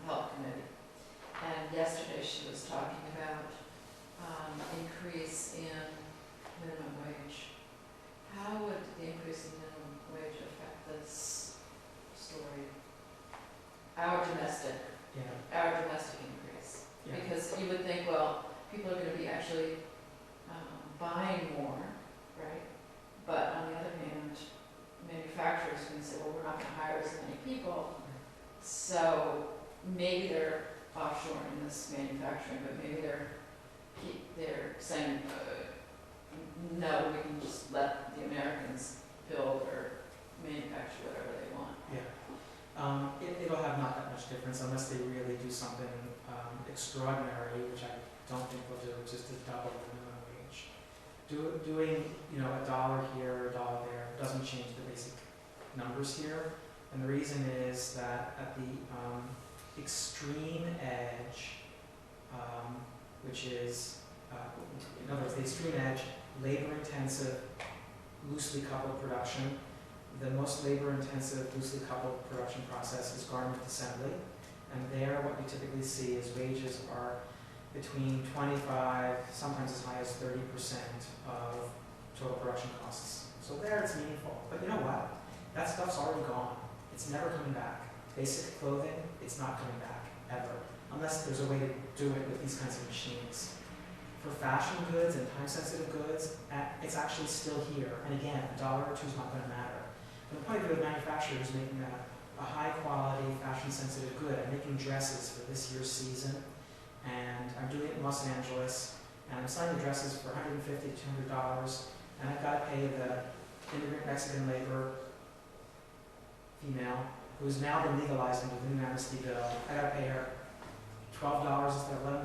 Health Committee. And yesterday she was talking about increase in minimum wage. How would the increase in minimum wage affect this story? Our domestic increase. Yeah. Because you would think, well, people are going to be actually buying more, right? But on the other hand, manufacturers can say, well, we're not going to hire as many people, so maybe they're offshoring this manufacturing, but maybe they're saying, no, we can just let the Americans build or manufacture whatever they want. Yeah. It'll have not that much difference unless they really do something extraordinary, which I don't think they'll do, just to double the minimum wage. Doing $1 here, $1 there doesn't change the basic numbers here, and the reason is that at the extreme edge, which is in other words, the extreme edge, labor-intensive, loosely coupled production. The most labor-intensive, loosely coupled production process is garment assembly, and there what you typically see is wages are between 25, sometimes as high as 30% of total production costs. So there it's meaningful. But you know what? That stuff's already gone. It's never coming back. Basic clothing, it's not coming back, ever. Unless there's a way to do it with these kinds of machines. For fashion goods and time-sensitive goods, it's actually still here. And again, $1 or $2 is not going to matter. From the point of view of manufacturers making a high-quality, fashion-sensitive good, I'm making dresses for this year's season, and I'm doing it in Los Angeles, and I'm selling the dresses for $150 to $200, and I've got to pay the immigrant Mexican labor female, who's now been legalized under the new amnesty bill. I got to pay her $12 instead of $11.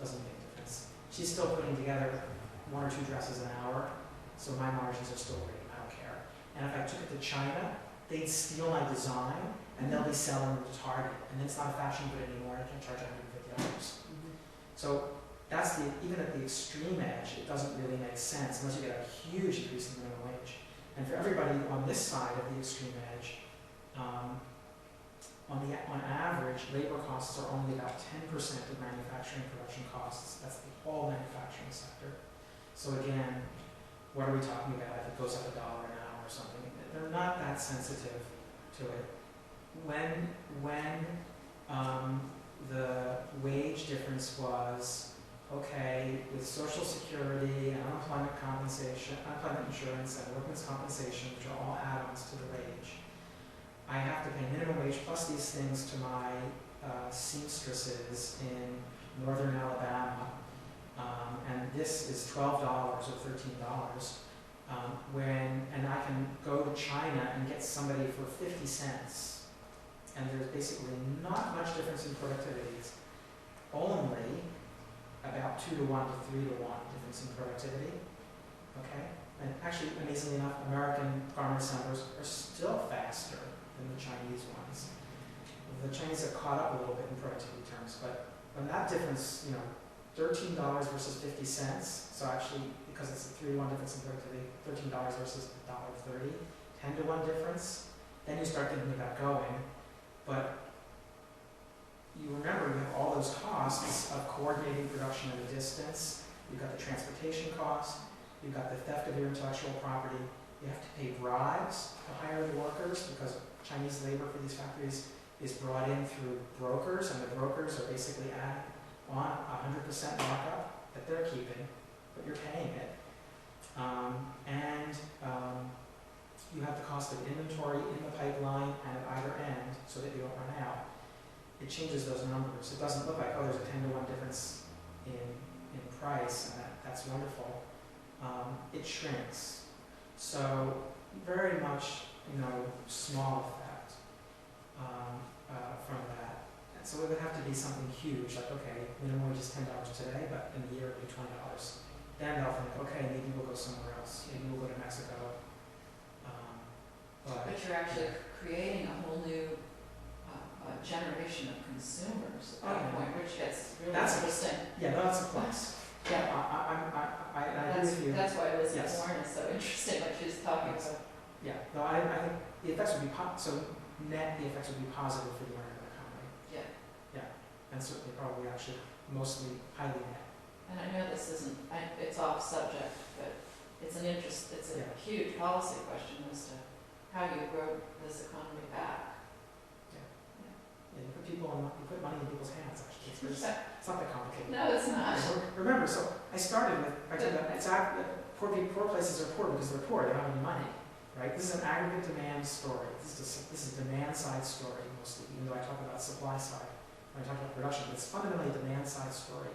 Doesn't make a difference. She's still putting together 1 or 2 dresses an hour, so my margins are still great. I don't care. And if I took it to China, they'd steal my design, and they'll be selling them to Target, and then it's not a fashion good anymore. I can charge $150. So that's even at the extreme edge, it doesn't really make sense unless you get a huge increase in minimum wage. And for everybody on this side of the extreme edge, on average, labor costs are only about 10% of manufacturing production costs. That's the whole manufacturing sector. So again, what are we talking about if it goes up $1 an hour or something? They're not that sensitive to it. When the wage difference was, okay, with Social Security and unemployment compensation, unemployment insurance and workman's compensation, which are all add-ons to the wage, I have to pay minimum wage plus these things to my seamstresses in northern Alabama, and this is $12 or $13, and I can go to China and get somebody for 50 cents, and there's basically not much difference in productivity. It's only about 2 to 1 to 3 to 1 difference in productivity, okay? And actually, amazingly enough, American garment assemblers are still faster than the Chinese ones. The Chinese have caught up a little bit in productivity terms, but when that difference, $13 versus 50 cents, so actually, because it's a 3 to 1 difference in productivity, $13 versus $1.30, 10 to 1 difference, then you start thinking about going. But you remember you have all those costs of coordinating production at a distance. You've got the transportation cost, you've got the theft of your intellectual property, you have to pay bribes to hire the workers because Chinese labor for these factories is brought in through brokers, and the brokers are basically adding on 100% markup that they're keeping, but you're paying it. You have the cost of inventory in the pipeline and at either end so that you don't run out. It changes those numbers. It doesn't look like, oh, there's a 10 to 1 difference in price, and that's wonderful. It shrinks. So very much, small effect from that. So it would have to be something huge, like, okay, minimum wage is $10 today, but in a year it'll be $20. Then they'll think, okay, maybe we'll go somewhere else, maybe we'll go to Mexico. But But you're actually creating a whole new generation of consumers at that point, which gets really interesting. yeah, no, that's a plus. Yeah. I agree with you. That's why Elizabeth Yes. Warren is so interesting, what she's talking Yes. about. Yeah, no, I think the effects would be so net, the effects would be positive for the American economy. Yeah. Yeah, and certainly probably actually mostly highly net. And I know this isn't, it's off subject, but it's a Yeah. huge policy question as to how you grow this economy back. Yeah, you put money in people's hands, actually. It's not that complicated. No, it's not. Remember, so I started with, poor places are poor because they're poor, they don't have any money, right? This is an aggregate demand story. This is a demand side story mostly, even though I talk about supply side when I talk about production, but it's fundamentally a demand side story.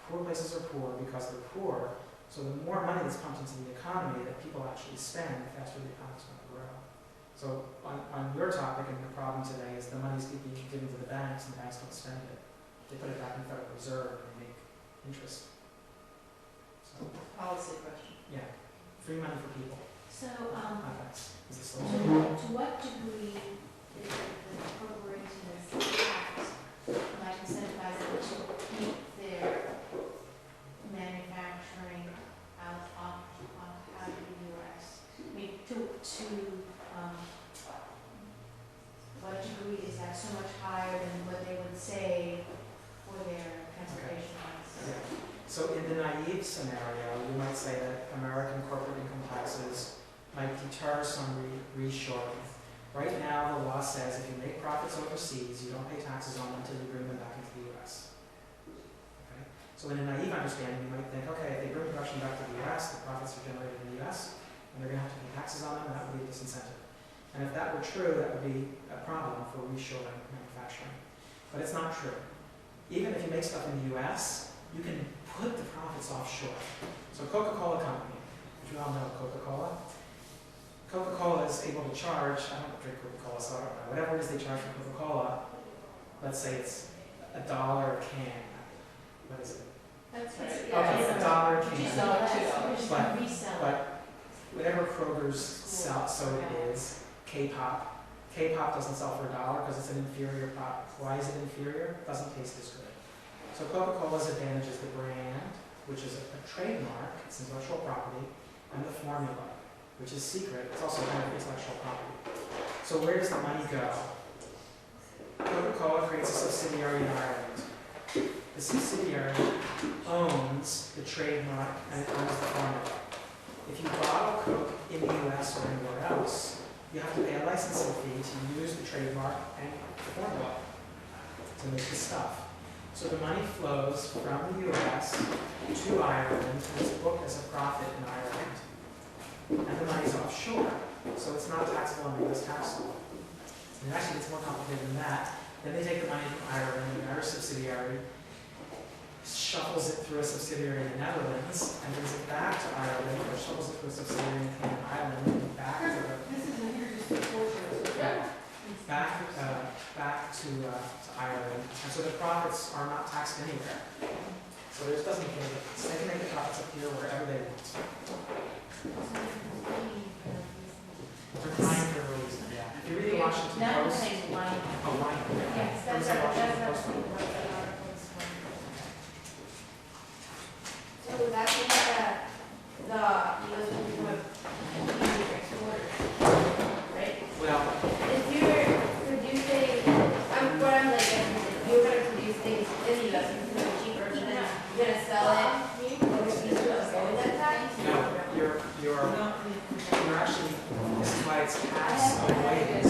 Poor places are poor because they're poor, so the more money that's pumped into the economy that people actually spend, the faster the economy's going to grow. So on your topic, and the problem today is the money's being given to the banks and the banks don't spend it. They put it back in the Federal Reserve and they make interest. So, Policy question. yeah, free money for people, So, not banks. Is the to slogan. what degree is the corporation is taxed, like incentivized to keep their manufacturing out of the U.S.? I mean, what degree is that so much higher than what they would save for their transportation costs? Yeah. So in the naive scenario, you might say that American corporate income taxes might deter some reshoring. Right now, the law says if you make profits overseas, you don't pay taxes on them until you bring them back into the U.S. Okay? So in a naive understanding, you might think, okay, if they bring production back to the U.S., the profits are generated in the U.S., and they're going to have to pay taxes on them, and that would be a disincentive. And if that were true, that would be a problem for reshoring manufacturing. But it's not true. Even if you make stuff in the U.S., you can put the profits offshore. So Coca-Cola Company, which we all know Coca-Cola. Coca-Cola is able to charge, I don't drink Coca-Cola, so I don't know, whatever it is they charge for Coca-Cola, let's say it's $1 a can. What is it? That's right. Okay, $1 a can. Resell. But whatever Kroger's soda is, K-pop doesn't sell for $1 because it's an inferior product. Why is it inferior? It doesn't taste as good. So Coca-Cola's advantage is the brand, which is a trademark, it's intellectual property, and the formula, which is secret. It's also kind of intellectual property. So where does the money go? Coca-Cola creates a subsidiary in Ireland. The subsidiary owns the trademark and it owns the formula. If you bottle Coke in the US or anywhere else, you have to pay a licensing fee to use the trademark and formula to make the stuff. So the money flows from the US to Ireland and is booked as a profit in Ireland. And the money's offshore, so it's not taxable under US tax law. And it actually gets more complicated than that. Then they take the money from Ireland, the Irish subsidiary, shuffles it through a subsidiary in the Netherlands, and brings it back to Ireland, or shuffles it through a subsidiary in Cayman Island, and back to the back to Ireland, and so the profits are not taxed anywhere. So there doesn't make any difference. They can make the profits appear wherever they want. They're fine for a reason, yeah. If you read the Washington Now we're Post, saying wine. wine. Yes, There was that's a Washington what Post. the articles were. So that's what those become a exporter, right? Well, If you're producing, what I'm like, if you're gonna produce things in the US, it's gonna be cheaper, but then you're gonna sell it overseas to avoid that tax? no, you're actually, this is why it's taxed the way it is.